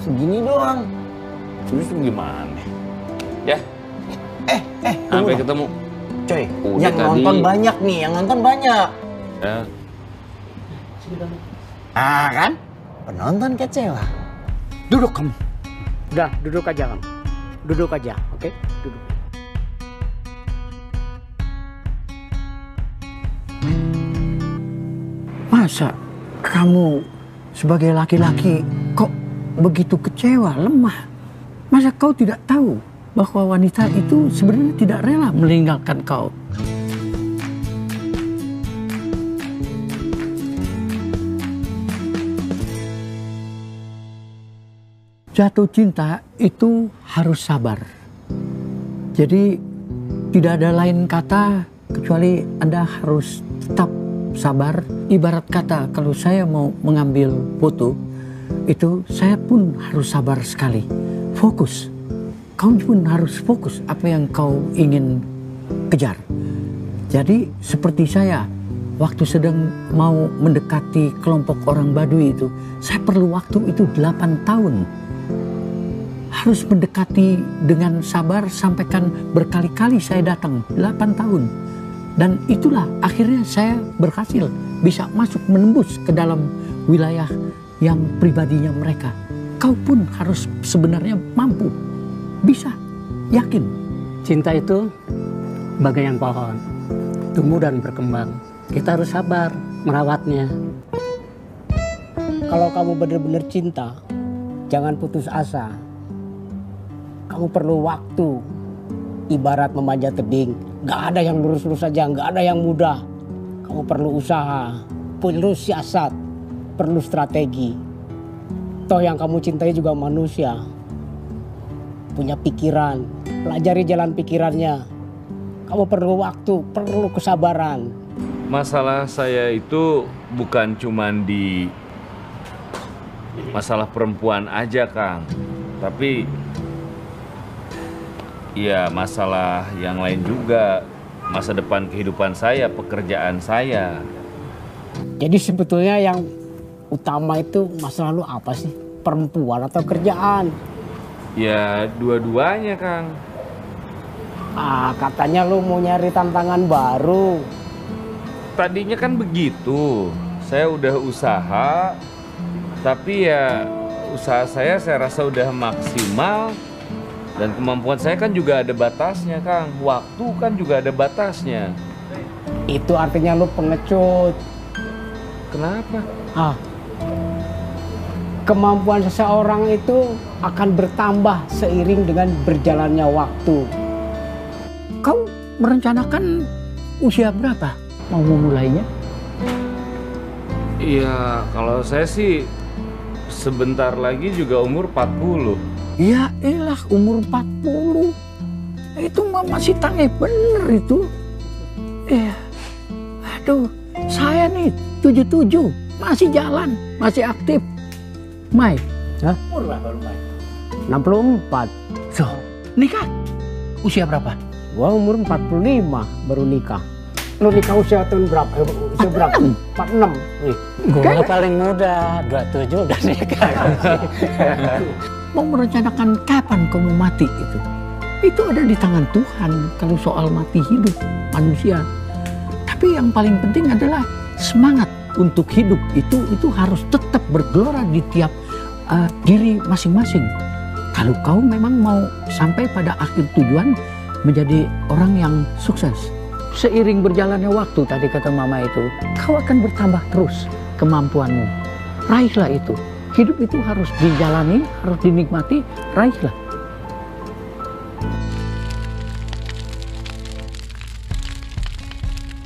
Segini doang. Terus gimana? Ya. Sampai ketemu. Coy, Udah yang tadi. nonton banyak nih, yang nonton banyak. Ya. Ah kan? Penonton kecewa. Duduk kamu. Udah, duduk aja kamu. Duduk aja, oke? Duduk. Masa kamu sebagai laki-laki kok begitu kecewa, lemah? Masa kau tidak tahu bahwa wanita itu sebenarnya tidak rela meninggalkan kau? Jatuh cinta itu harus sabar. Jadi tidak ada lain kata kecuali Anda harus tetap sabar. Ibarat kata kalau saya mau mengambil foto, itu saya pun harus sabar sekali. Fokus. Kau pun harus fokus apa yang kau ingin kejar. Jadi seperti saya, waktu sedang mau mendekati kelompok orang Baduy itu, saya perlu waktu itu 8 tahun. Harus mendekati dengan sabar, sampaikan berkali-kali saya datang 8 tahun. Dan itulah akhirnya saya berhasil bisa masuk menembus ke dalam wilayah yang pribadinya mereka. Kau pun harus sebenarnya mampu, bisa, yakin. Cinta itu bagaikan pohon, tumbuh dan berkembang. Kita harus sabar merawatnya. Kalau kamu benar-benar cinta, jangan putus asa. Kamu perlu waktu, ibarat memanjat tebing. Gak ada yang lurus-lurus saja, gak ada yang mudah. Kamu perlu usaha, perlu siasat, perlu strategi. Toh yang kamu cintai juga manusia. Punya pikiran, pelajari jalan pikirannya. Kamu perlu waktu, perlu kesabaran. Masalah saya itu bukan cuman di masalah perempuan aja, Kang. Tapi ya masalah yang lain juga. Masa depan kehidupan saya, pekerjaan saya. Jadi sebetulnya yang utama itu masalah lu apa sih? Perempuan atau kerjaan? Ya dua-duanya, Kang. Katanya lu mau nyari tantangan baru. Tadinya kan begitu. Saya udah usaha, tapi ya usaha saya rasa udah maksimal. Dan kemampuan saya kan juga ada batasnya, Kang. Waktu kan juga ada batasnya. Itu artinya lu pengecut. Kenapa? Kemampuan seseorang itu akan bertambah seiring dengan berjalannya waktu. Kau merencanakan usia berapa mau memulainya? Iya, kalau saya sih sebentar lagi juga umur 40. Ya elah, umur 40. Itu mah masih tangeh bener itu. Aduh, saya nih 77, masih jalan, masih aktif. Mai, umur berapa lu, Mai? 64. So, nikah usia berapa? Gua umur 45 baru nikah. Lu nikah usia tahun berapa? Usia berapa? 46. Gue paling muda, 27 udah nikah. Mau merencanakan kapan kamu mati itu ada di tangan Tuhan kalau soal mati hidup manusia. Tapi yang paling penting adalah semangat untuk hidup itu harus tetap bergelora di tiap diri masing-masing. Kalau kau memang mau sampai pada akhir tujuan menjadi orang yang sukses. Seiring berjalannya waktu, tadi kata mama itu, kau akan bertambah terus kemampuanmu. Raihlah itu. Hidup itu harus dijalani, harus dinikmati, raihlah.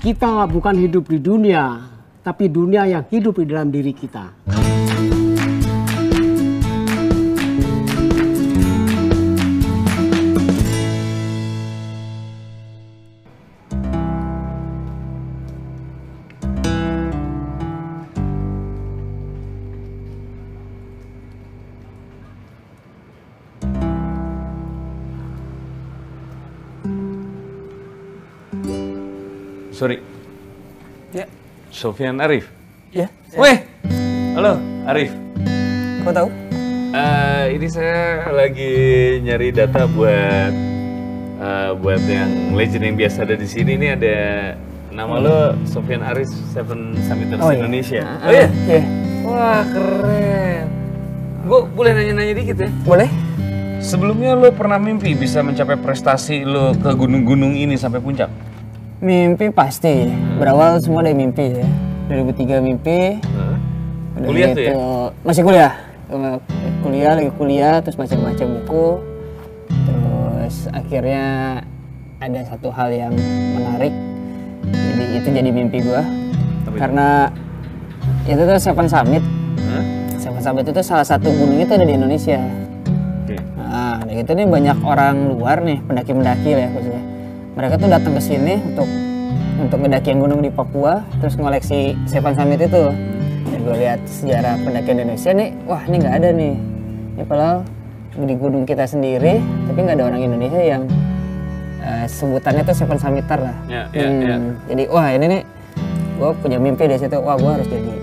Kita bukan hidup di dunia, tapi dunia yang hidup di dalam diri kita. Sorry. Ya. Sofyan Arif. Ya. Weh. Halo, Arif. Kau tahu? Ini saya lagi nyari data buat yang legend yang biasa ada di sini. Ini ada nama lo Sofyan Arif, Seven Summiters Indonesia. Oh iya? Iya. Wah, keren. Gue boleh nanya-nanya dikit ya? Boleh. Sebelumnya lo pernah mimpi bisa mencapai prestasi lo ke gunung-gunung ini sampai puncak? Mimpi pasti. Berawal semua dari mimpi ya. 2003 mimpi. Udah Kuliah gitu, tuh ya? Masih kuliah. Lagi kuliah, terus baca-baca buku. Terus akhirnya ada satu hal yang menarik. Jadi itu jadi mimpi gua. Karena itu tuh Seven Summit. Seven Summit itu salah satu gunung itu ada di Indonesia. Nah, gitu nih banyak orang luar nih, pendaki-pendaki lah ya khususnya. Mereka tuh datang ke sini untuk mendaki gunung di Papua, terus ngoleksi Seven Summit itu. Dan gue lihat sejarah pendakian Indonesia nih, wah ini nggak ada nih. Ini padahal di gunung kita sendiri, tapi nggak ada orang Indonesia yang sebutannya tuh Seven Summiter lah. Jadi wah ini nih, gue punya mimpi dari situ. Wah gue harus jadi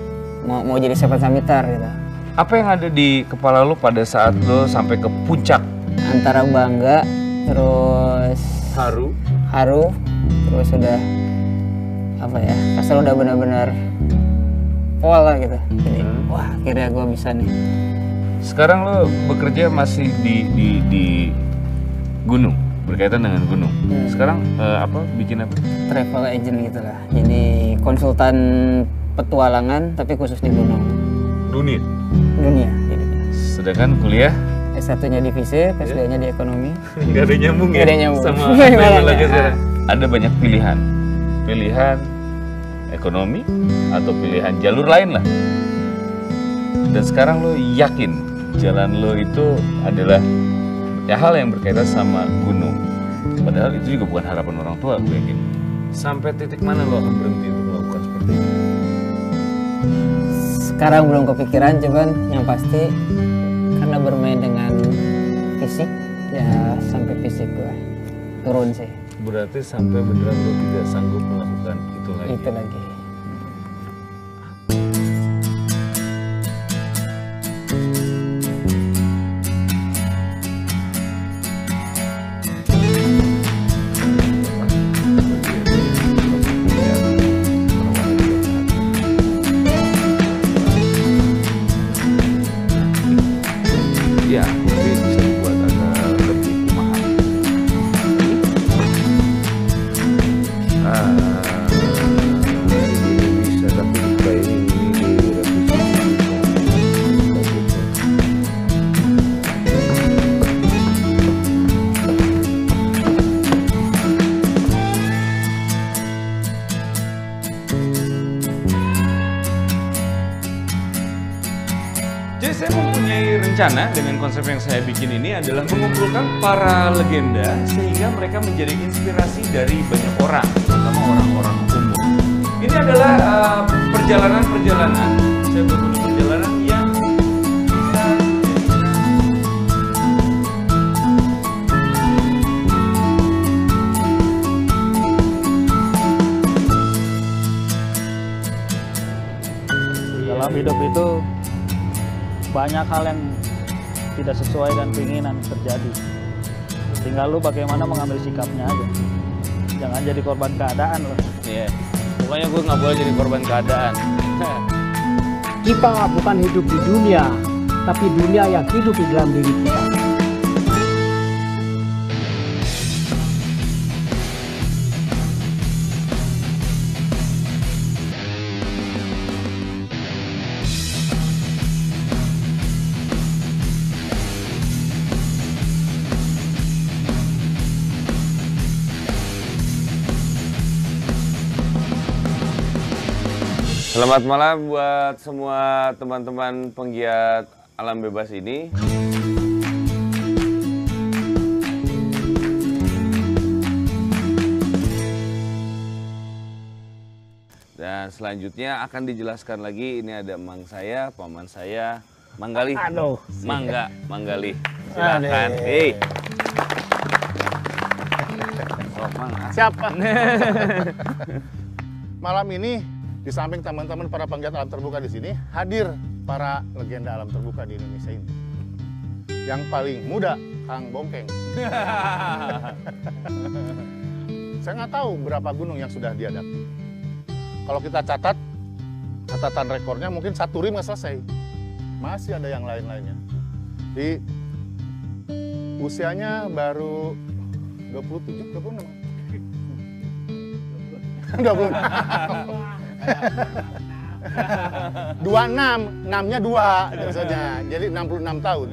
mau jadi Seven Summiter gitu. Apa yang ada di kepala lo pada saat lo sampai ke puncak? Antara bangga, terus haru, terus udah apa ya, kasar udah benar-benar pol lah gitu. Jadi wah akhirnya gue bisa nih. Sekarang lo bekerja masih di gunung, berkaitan dengan gunung. Sekarang bikin apa? Travel agent gitu lah. Jadi konsultan petualangan tapi khusus di gunung. Dunia. Jadi. Sedangkan kuliah? S1-nya di FISIP, S2-nya di ekonomi. Gak ada nyambung ya? Gak ada nyambung. Sama apa yang lagi sekarang? Ada banyak pilihan. Pilihan ekonomi atau pilihan jalur lain lah. Dan sekarang lo yakin jalan lo itu adalah ya hal yang berkaitan sama gunung. Padahal itu juga bukan harapan orang tua, gue yakin. Sampai titik mana lo akan berhenti untuk melakukan seperti itu? Sekarang belum kepikiran, cuman yang pasti karena bermain dengan fisik, ya sampai fisik gue turun sih. Berarti sampai beneran lo tidak sanggup melakukan itu lagi? Itu lagi. Ya, mungkin bisa dibuat agak lebih kumahan. Bisa, tapi kayak ini direvisi. Jadi saya mempunyai rencana dengan konsep yang saya bikin ini adalah mengumpulkan para legenda sehingga mereka menjadi inspirasi dari banyak orang, terutama orang-orang umum. Ini adalah perjalanan-perjalanan, saya buat perjalanan yang bisa Dalam hidup itu banyak hal yang tidak sesuai dan keinginan terjadi. Tinggal lu bagaimana mengambil sikapnya aja. Jangan jadi korban keadaan loh. Iya. Pokoknya gue nggak boleh jadi korban keadaan. Kita bukan hidup di dunia, tapi dunia yang hidup di dalam diri kita. Selamat malam buat semua teman-teman penggiat alam bebas ini. Dan selanjutnya akan dijelaskan lagi, ini ada Mang saya, paman saya, Mang Galih. Aduh. Mang Galih. Silakan. Hei. Siapa? Malam ini di samping teman-teman para penggiat alam terbuka di sini, hadir para legenda alam terbuka di Indonesia ini. Yang paling muda, Kang Bongkeng. Saya nggak tahu berapa gunung yang sudah dihadapi. Kalau kita catat, catatan rekornya mungkin 1 rim nggak selesai. Masih ada yang lain-lainnya. Di usianya baru 27, 26. 26. 26, 6-nya 2 maksudnya. Jadi 66 tahun.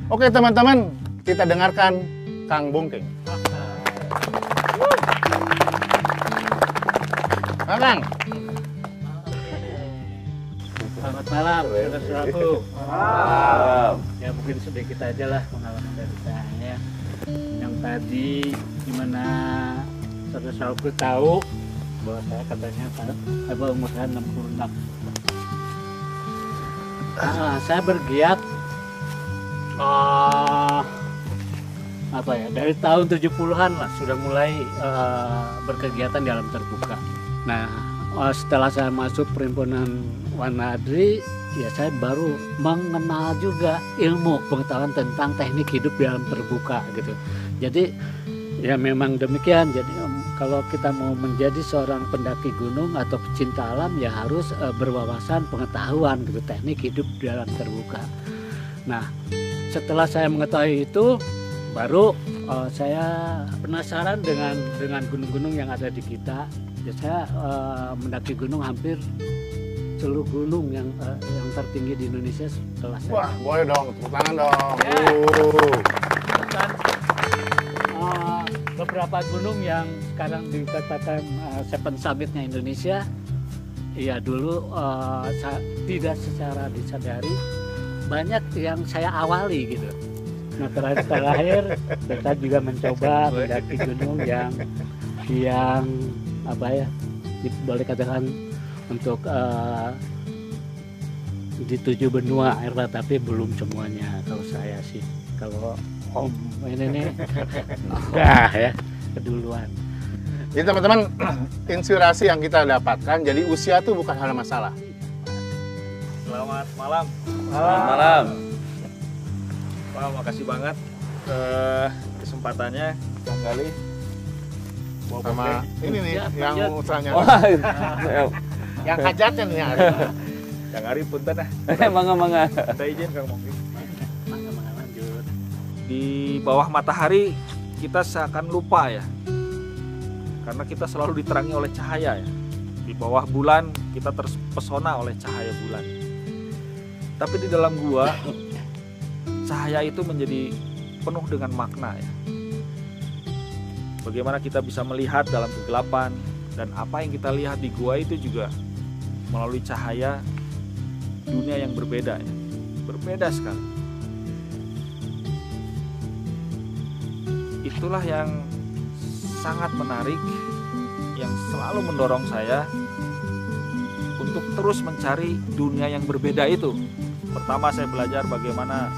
Oke teman-teman, kita dengarkan Kang Bongkeng. Kang. Selamat malam, saudara-saudaraku. Malam. Ya mungkin sedikit aja lah pengalaman dari saya. Yang tadi gimana saudara-saudaraku tahu bahwa saya katanya umur saya 66. Saya bergiat dari tahun 70-an lah sudah mulai berkegiatan di alam terbuka. Nah, setelah saya masuk perhimpunan Wanadri, ya saya baru mengenal juga ilmu pengetahuan tentang teknik hidup di alam terbuka gitu. Jadi ya memang demikian. Jadi kalau kita mau menjadi seorang pendaki gunung atau pecinta alam ya harus berwawasan pengetahuan gitu teknik hidup di alam terbuka. Nah, setelah saya mengetahui itu baru saya penasaran dengan gunung-gunung yang ada di kita. Ya, saya mendaki gunung hampir seluruh gunung yang tertinggi di Indonesia setelah saya. Wah, boleh dong, tepuk tangan dong. Beberapa gunung yang sekarang dikatakan Seven Summit-nya Indonesia, ya dulu tidak secara disadari banyak yang saya awali gitu. Nah terakhir kita juga mencoba mendaki gunung yang apa ya, boleh katakan untuk di 7 benua air, tapi belum semuanya kalau saya sih. Kalau Om ini nih udah ya keduluan. Jadi teman-teman, inspirasi yang kita dapatkan, jadi usia itu bukan hal masalah. Selamat malam. Selamat malam. Wah, makasih banget kesempatannya Kang Galih. Sama ini nih yang usahanya. Yang kajatnya nih. Kang Ari punten ah. Mangga. Saya izin Kang Mongki. Di bawah matahari kita seakan lupa ya, karena kita selalu diterangi oleh cahaya ya. Di bawah bulan kita terpesona oleh cahaya bulan. Tapi di dalam gua cahaya itu menjadi penuh dengan makna ya. Bagaimana kita bisa melihat dalam kegelapan, dan apa yang kita lihat di gua itu juga melalui cahaya dunia yang berbeda ya. Berbeda sekali. Itulah yang sangat menarik, yang selalu mendorong saya untuk terus mencari dunia yang berbeda itu. Pertama saya belajar bagaimana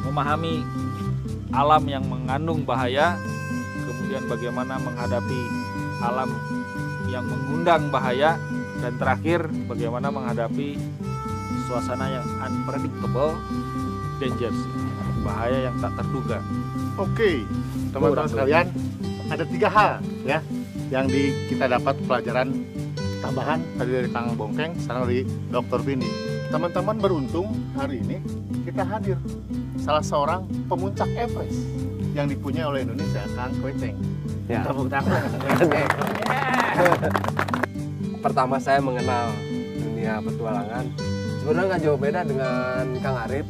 memahami alam yang mengandung bahaya, kemudian bagaimana menghadapi alam yang mengundang bahaya, dan terakhir bagaimana menghadapi suasana yang unpredictable, dangerous, bahaya yang tak terduga. Oke, teman-teman sekalian, ada 3 hal ya yang kita dapat pelajaran tambahan tadi dari Kang Bongkeng, sekarang dari Dr. Vindi. Teman-teman beruntung hari ini kita hadir salah seorang pemuncak Everest yang dipunyai oleh Indonesia, Kang Kweceng. Ya. Tepuk tangan. Pertama saya mengenal dunia petualangan sebenarnya nggak jauh beda dengan Kang Arif.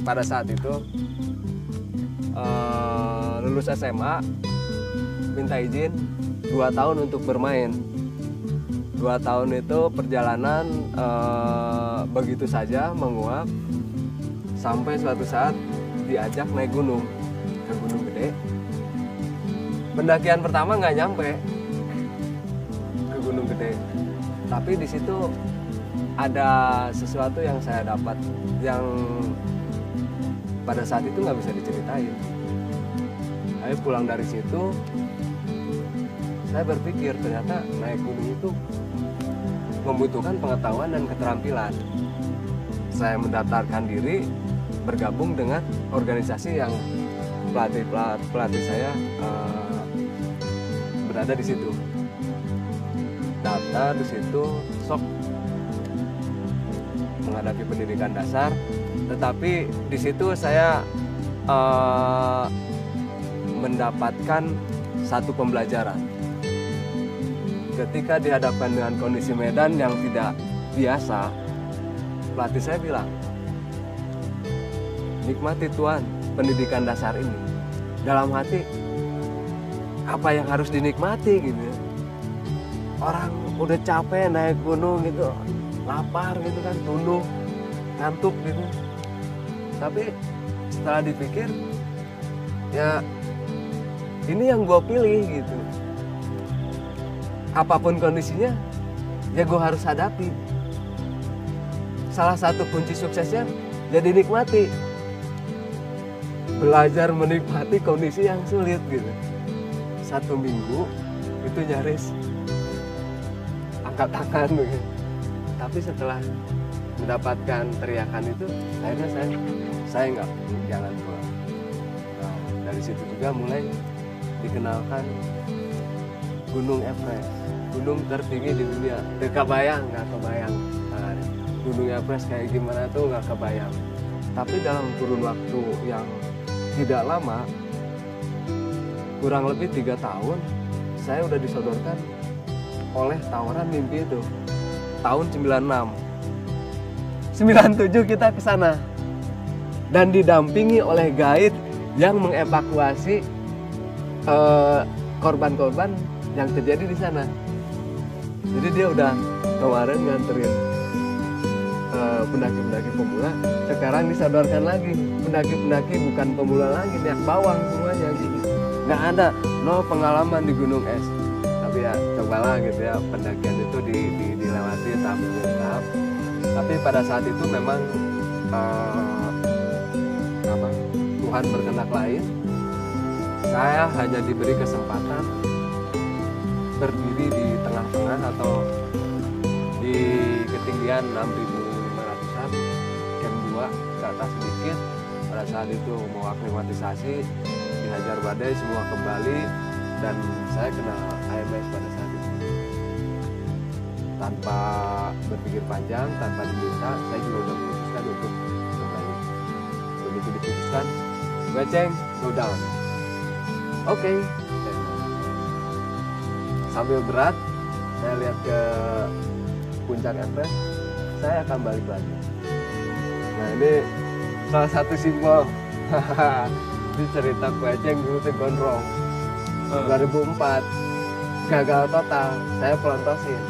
Pada saat itu lulus SMA, minta izin 2 tahun untuk bermain. 2 tahun itu perjalanan begitu saja menguap sampai suatu saat diajak naik gunung ke Gunung Gede. Pendakian pertama nggak nyampe ke Gunung Gede, tapi di situ ada sesuatu yang saya dapat yang pada saat itu nggak bisa diceritain. Saya pulang dari situ, saya berpikir ternyata naik gunung itu membutuhkan pengetahuan dan keterampilan. Saya mendaftarkan diri bergabung dengan organisasi yang pelatih saya berada di situ. Daftar di situ, sok menghadapi pendidikan dasar, tetapi di situ saya mendapatkan satu pembelajaran. Ketika dihadapkan dengan kondisi medan yang tidak biasa, pelatih saya bilang, nikmati Tuhan pendidikan dasar ini. Dalam hati, apa yang harus dinikmati gitu ya. Orang udah capek naik gunung gitu, lapar gitu kan, tunduk, ngantuk gitu. Tapi setelah dipikir, ya ini yang gue pilih gitu. Apapun kondisinya, ya gue harus hadapi. Salah satu kunci suksesnya, jadi nikmati. Belajar menikmati kondisi yang sulit gitu. 1 minggu itu nyaris angkat tangan gitu. Tapi setelah mendapatkan teriakan itu, akhirnya saya nggak, jangan keluar. Nah, dari situ juga mulai dikenalkan Gunung Everest, gunung tertinggi di dunia. Nggak kebayang. Nah, Gunung Everest kayak gimana tuh nggak kebayang. Tapi dalam kurun waktu yang tidak lama, kurang lebih 3 tahun, saya udah disodorkan oleh tawaran mimpi itu. Tahun 96. 97 kita ke sana. Dan didampingi oleh guide yang mengevakuasi korban-korban yang terjadi di sana. Jadi dia udah kemarin nganterin pendaki-pendaki pemula, sekarang disodorkan lagi pendaki-pendaki bukan pemula lagi, naik bawang semuanya gitu. Nggak ada, no pengalaman di gunung es. Tapi ya cobalah gitu ya, pendakian itu dilewati tahap demi tahap. Tapi pada saat itu memang Tuhan berkehendak lain. Saya hanya diberi kesempatan berdiri di tengah-tengah atau di ketinggian 6.500-an, camp 2 ke atas sedikit. Pada saat itu mau aklimatisasi, dihajar badai, semua kembali, dan saya kena AMS pada saat itu. Tanpa berpikir panjang, tanpa diminta, saya juga udah memutuskan untuk kembali. Begitu diputuskan, Kweceng, go down. Oke. Sambil berat, saya lihat ke puncak Everest, saya akan balik lagi. Nah ini salah satu simbol. Ini cerita Kweceng dulu tuh gondrong. 2004, gagal total, saya pelontosin.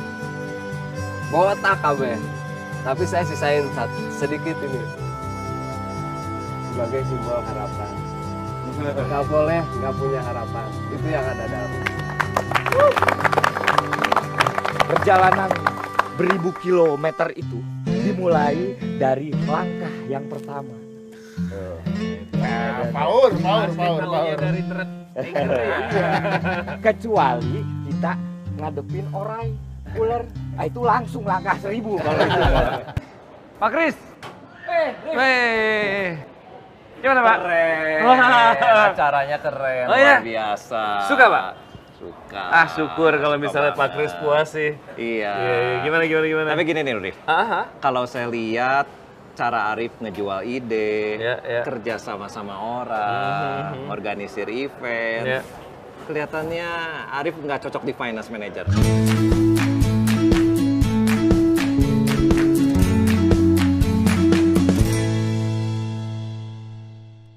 Botak kabeh. Tapi saya sisain sedikit ini sebagai simbol harapan. Gak boleh gak punya harapan. Itu yang ada dalam. Perjalanan beribu kilometer itu dimulai dari langkah yang pertama. Power. Kecuali kita ngadepin orang ular, itu langsung langkah 1000 kalau itu. Pak Kris. Gimana Pak? Keren. Wah. Acaranya keren, Oh, iya? luar biasa. Suka Pak? Suka. Ah syukur kalau misalnya Pak Kris puas sih. Iya. Gimana? Tapi gini nih Rif, kalau saya lihat cara Arif ngejual ide, kerja sama-sama orang, organisir event, kelihatannya Arif nggak cocok di finance manager.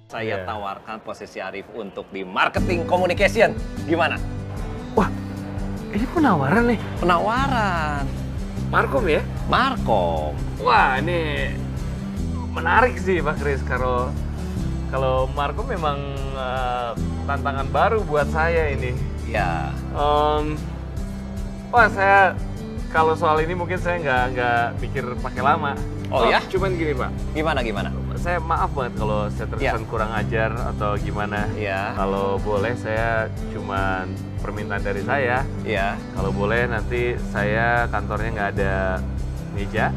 Saya tawarkan posisi Arif untuk di marketing communication. Gimana? Ini penawaran nih? Penawaran. Markom ya? Markom. Wah ini menarik sih Pak Kris. Kalau Markom memang tantangan baru buat saya ini. Ya. Wah saya kalau soal ini mungkin saya nggak mikir pakai lama. Oh ya? Cuman gini Pak. Gimana? Saya maaf banget kalau saya terkesan kurang ajar atau gimana. Iya. Kalau boleh saya cuman permintaan dari saya. Iya. Kalau boleh nanti saya kantornya nggak ada meja.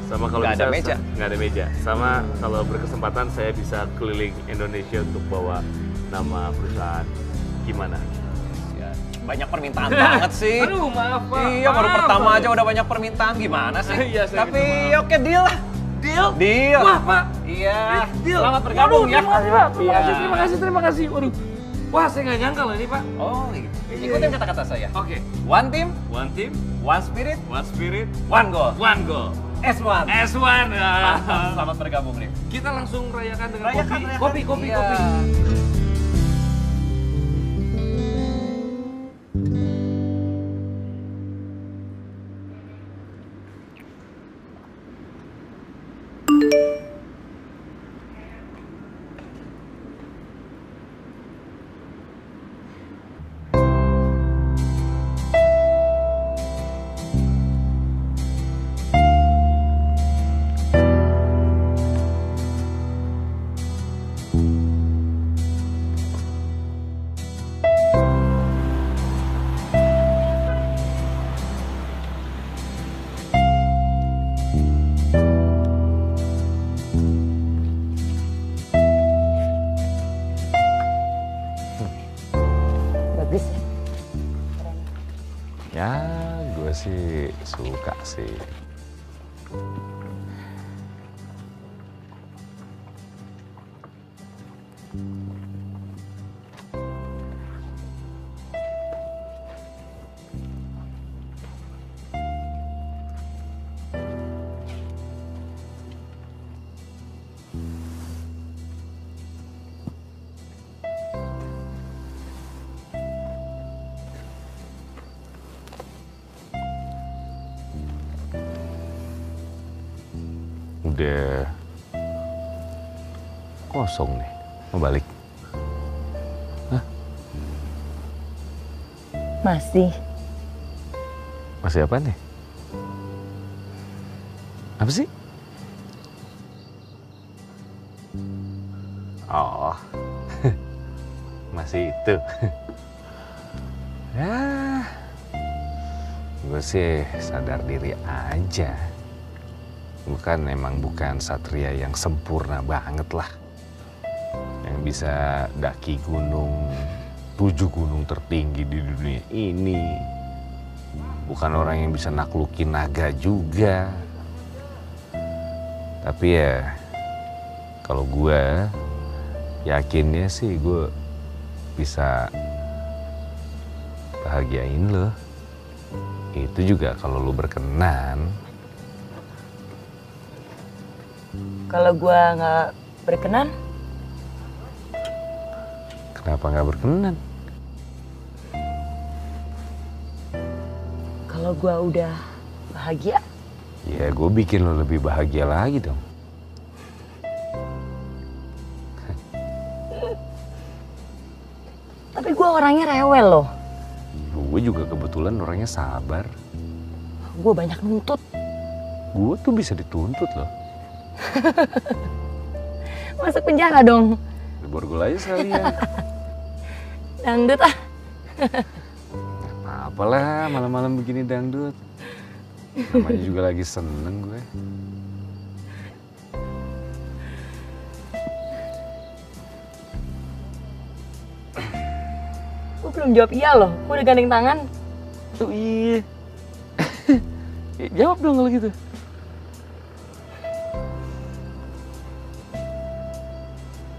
Sama kalau Nggak ada bisa meja? nggak ada meja. Sama kalau berkesempatan saya bisa keliling Indonesia untuk bawa nama perusahaan. Gimana? Banyak permintaan banget sih. Aduh maaf Pak. Iya baru Maaf, pertama Pak. aja udah banyak permintaan gimana sih? Iya, saya Tapi minta oke deal lah. Deal. Wah Pak. Iya. Deal. Selamat bergabung ya. Terima kasih Pak. Iya. Terima kasih. Waduh. Wah saya nggak nyangka loh ini Pak. Oh gitu. Ikutin kata-kata saya. Oke. One team, one spirit, one goal. One goal. S1. S1. Selamat bergabung nih. Kita langsung rayakan dengan Rayakan. kopi. Iya. Bagus ya? Ya, gue sih suka sih. Udah kosong nih, mau balik. Masih apa nih? Apa sih? Oh, masih itu. Ya, gue sih sadar diri aja. Bukan satria yang sempurna banget lah. Yang bisa daki gunung, 7 gunung tertinggi di dunia ini. Bukan orang yang bisa naklukin naga juga. Tapi ya, kalau gue yakinnya sih gue bisa bahagiain lo. Itu juga kalau lo berkenan. Kalau gua nggak berkenan, Kenapa nggak berkenan? kalau gua udah bahagia, Ya gue bikin lo lebih bahagia lagi dong. tapi gua orangnya rewel loh. Gue juga kebetulan orangnya sabar. Gua banyak nuntut. Gue tuh bisa dituntut loh. Masuk penjara dong. Di borgol aja sekalian. Dangdut ah. Apalah malam-malam begini dangdut. Namanya juga lagi seneng gue. belum jawab iya loh. Gue udah gandeng tangan. Tuh iya. Jawab dong kalau gitu.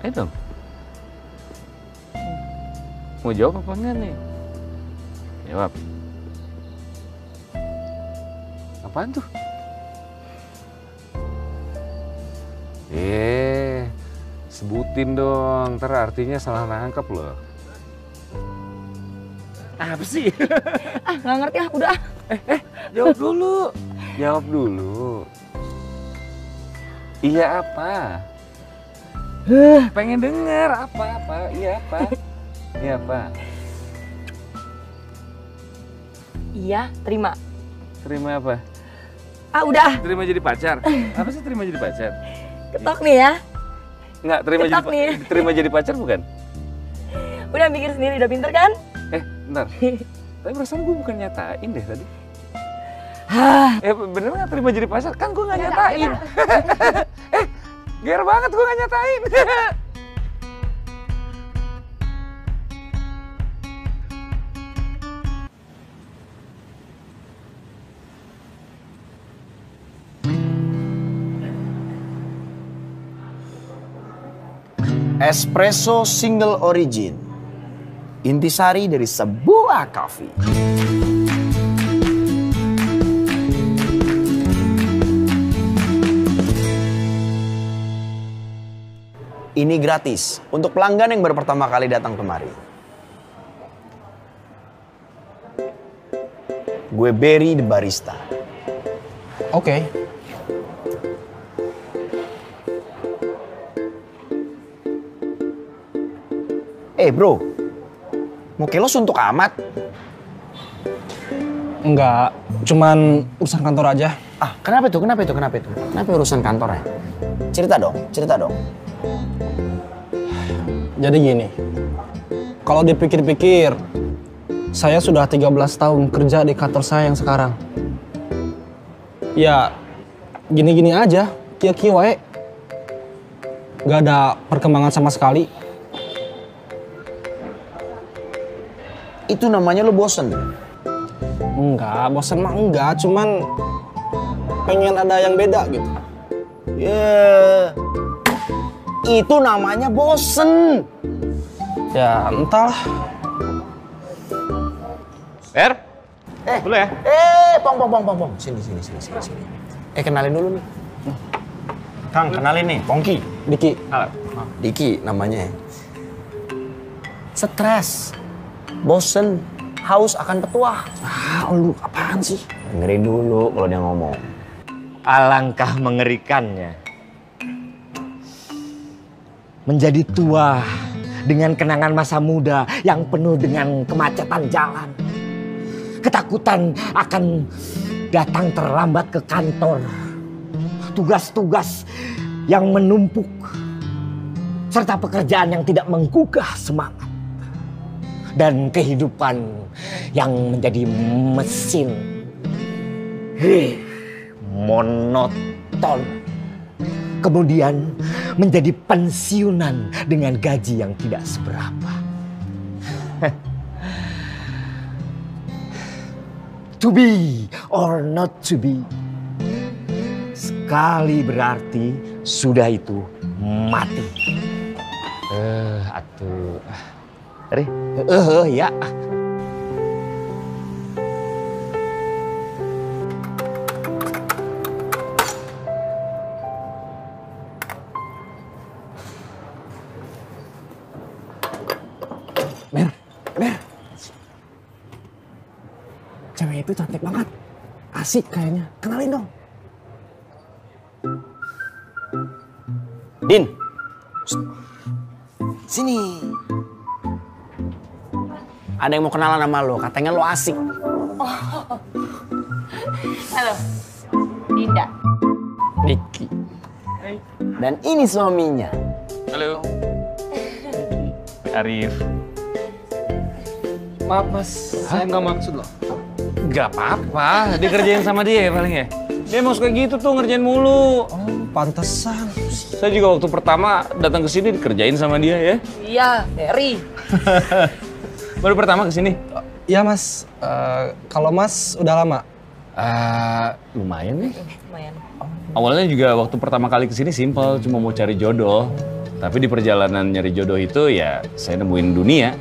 Ayo dong. Mau jawab apa enggak nih? Jawab. Apaan tuh? Sebutin dong, ntar artinya salah nangkep loh. Apa sih? Nggak ngerti udah. Jawab dulu. Jawab dulu. Iya apa? Pengen denger apa? Iya apa? Iya apa? Iya, terima. Terima apa? Udah. Terima jadi pacar. Apa sih terima jadi pacar? Ketok nih ya. Enggak, terima jadi pacar bukan? Udah mikir sendiri, udah pinter kan? Bentar. Tapi perasaan gue bukan nyatain deh tadi. Bener nggak terima jadi pacar? Kan gue nggak nyatain. Ger banget gue nggak nyatain. Espresso single origin. Intisari dari sebuah kopi. Ini gratis untuk pelanggan yang baru pertama kali datang kemari. Gue Berry the barista. Oke. Bro, mau kelos untuk amat? Enggak, cuman urusan kantor aja. Kenapa itu? Kenapa urusan kantor ya? Cerita dong. Jadi gini, kalau dipikir-pikir, saya sudah 13 tahun kerja di kantor saya yang sekarang. Ya, gini-gini aja, kia-kia wae. Gak ada perkembangan sama sekali. Itu namanya lo bosen? Enggak, bosen mah enggak, cuman pengen ada yang beda gitu. Itu namanya bosen. Ya, entahlah. Boleh ya? Pong. Sini. Kenalin dulu nih. Kang, kenalin nih, Pongki. Diki namanya. Stres, bosen, haus akan petuah. Lu apaan sih? Dengerin dulu kalau dia ngomong. Alangkah mengerikannya. Menjadi tua dengan kenangan masa muda yang penuh dengan kemacetan jalan. Ketakutan akan datang terlambat ke kantor. Tugas-tugas yang menumpuk. Serta pekerjaan yang tidak menggugah semangat. Dan kehidupan yang menjadi mesin. Monoton. Kemudian menjadi pensiunan dengan gaji yang tidak seberapa. To be or not to be. Sekali berarti sudah itu mati. Ya. Mer. Cewek itu cantik banget. Asik kayaknya. Kenalin dong. Din. Sini. Ada yang mau kenalan sama lo, katanya lo asik. Halo, Dinda. Diki. Dan ini suaminya. Halo. Arif. Maaf mas, saya nggak maksud loh. Gak apa-apa, dikerjain sama dia ya paling ya. Dia mau kayak gitu tuh ngerjain mulu. Pantesan. Saya juga waktu pertama datang ke sini dikerjain sama dia ya. Iya, Berry. Baru pertama kesini? Iya mas, kalau mas udah lama? Lumayan nih. Awalnya juga waktu pertama kali kesini simpel, cuma mau cari jodoh. Tapi di perjalanan nyari jodoh itu ya saya nemuin dunia.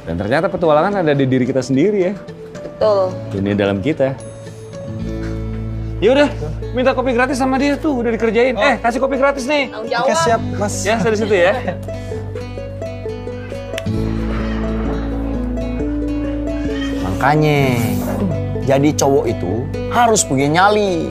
Dan ternyata petualangan ada di diri kita sendiri ya. Betul. Dunia dalam kita. Ya udah, minta kopi gratis sama dia tuh, udah dikerjain. Kasih kopi gratis nih. Oke siap mas. Ya, dari situ ya. Makanya, jadi cowok itu harus punya nyali.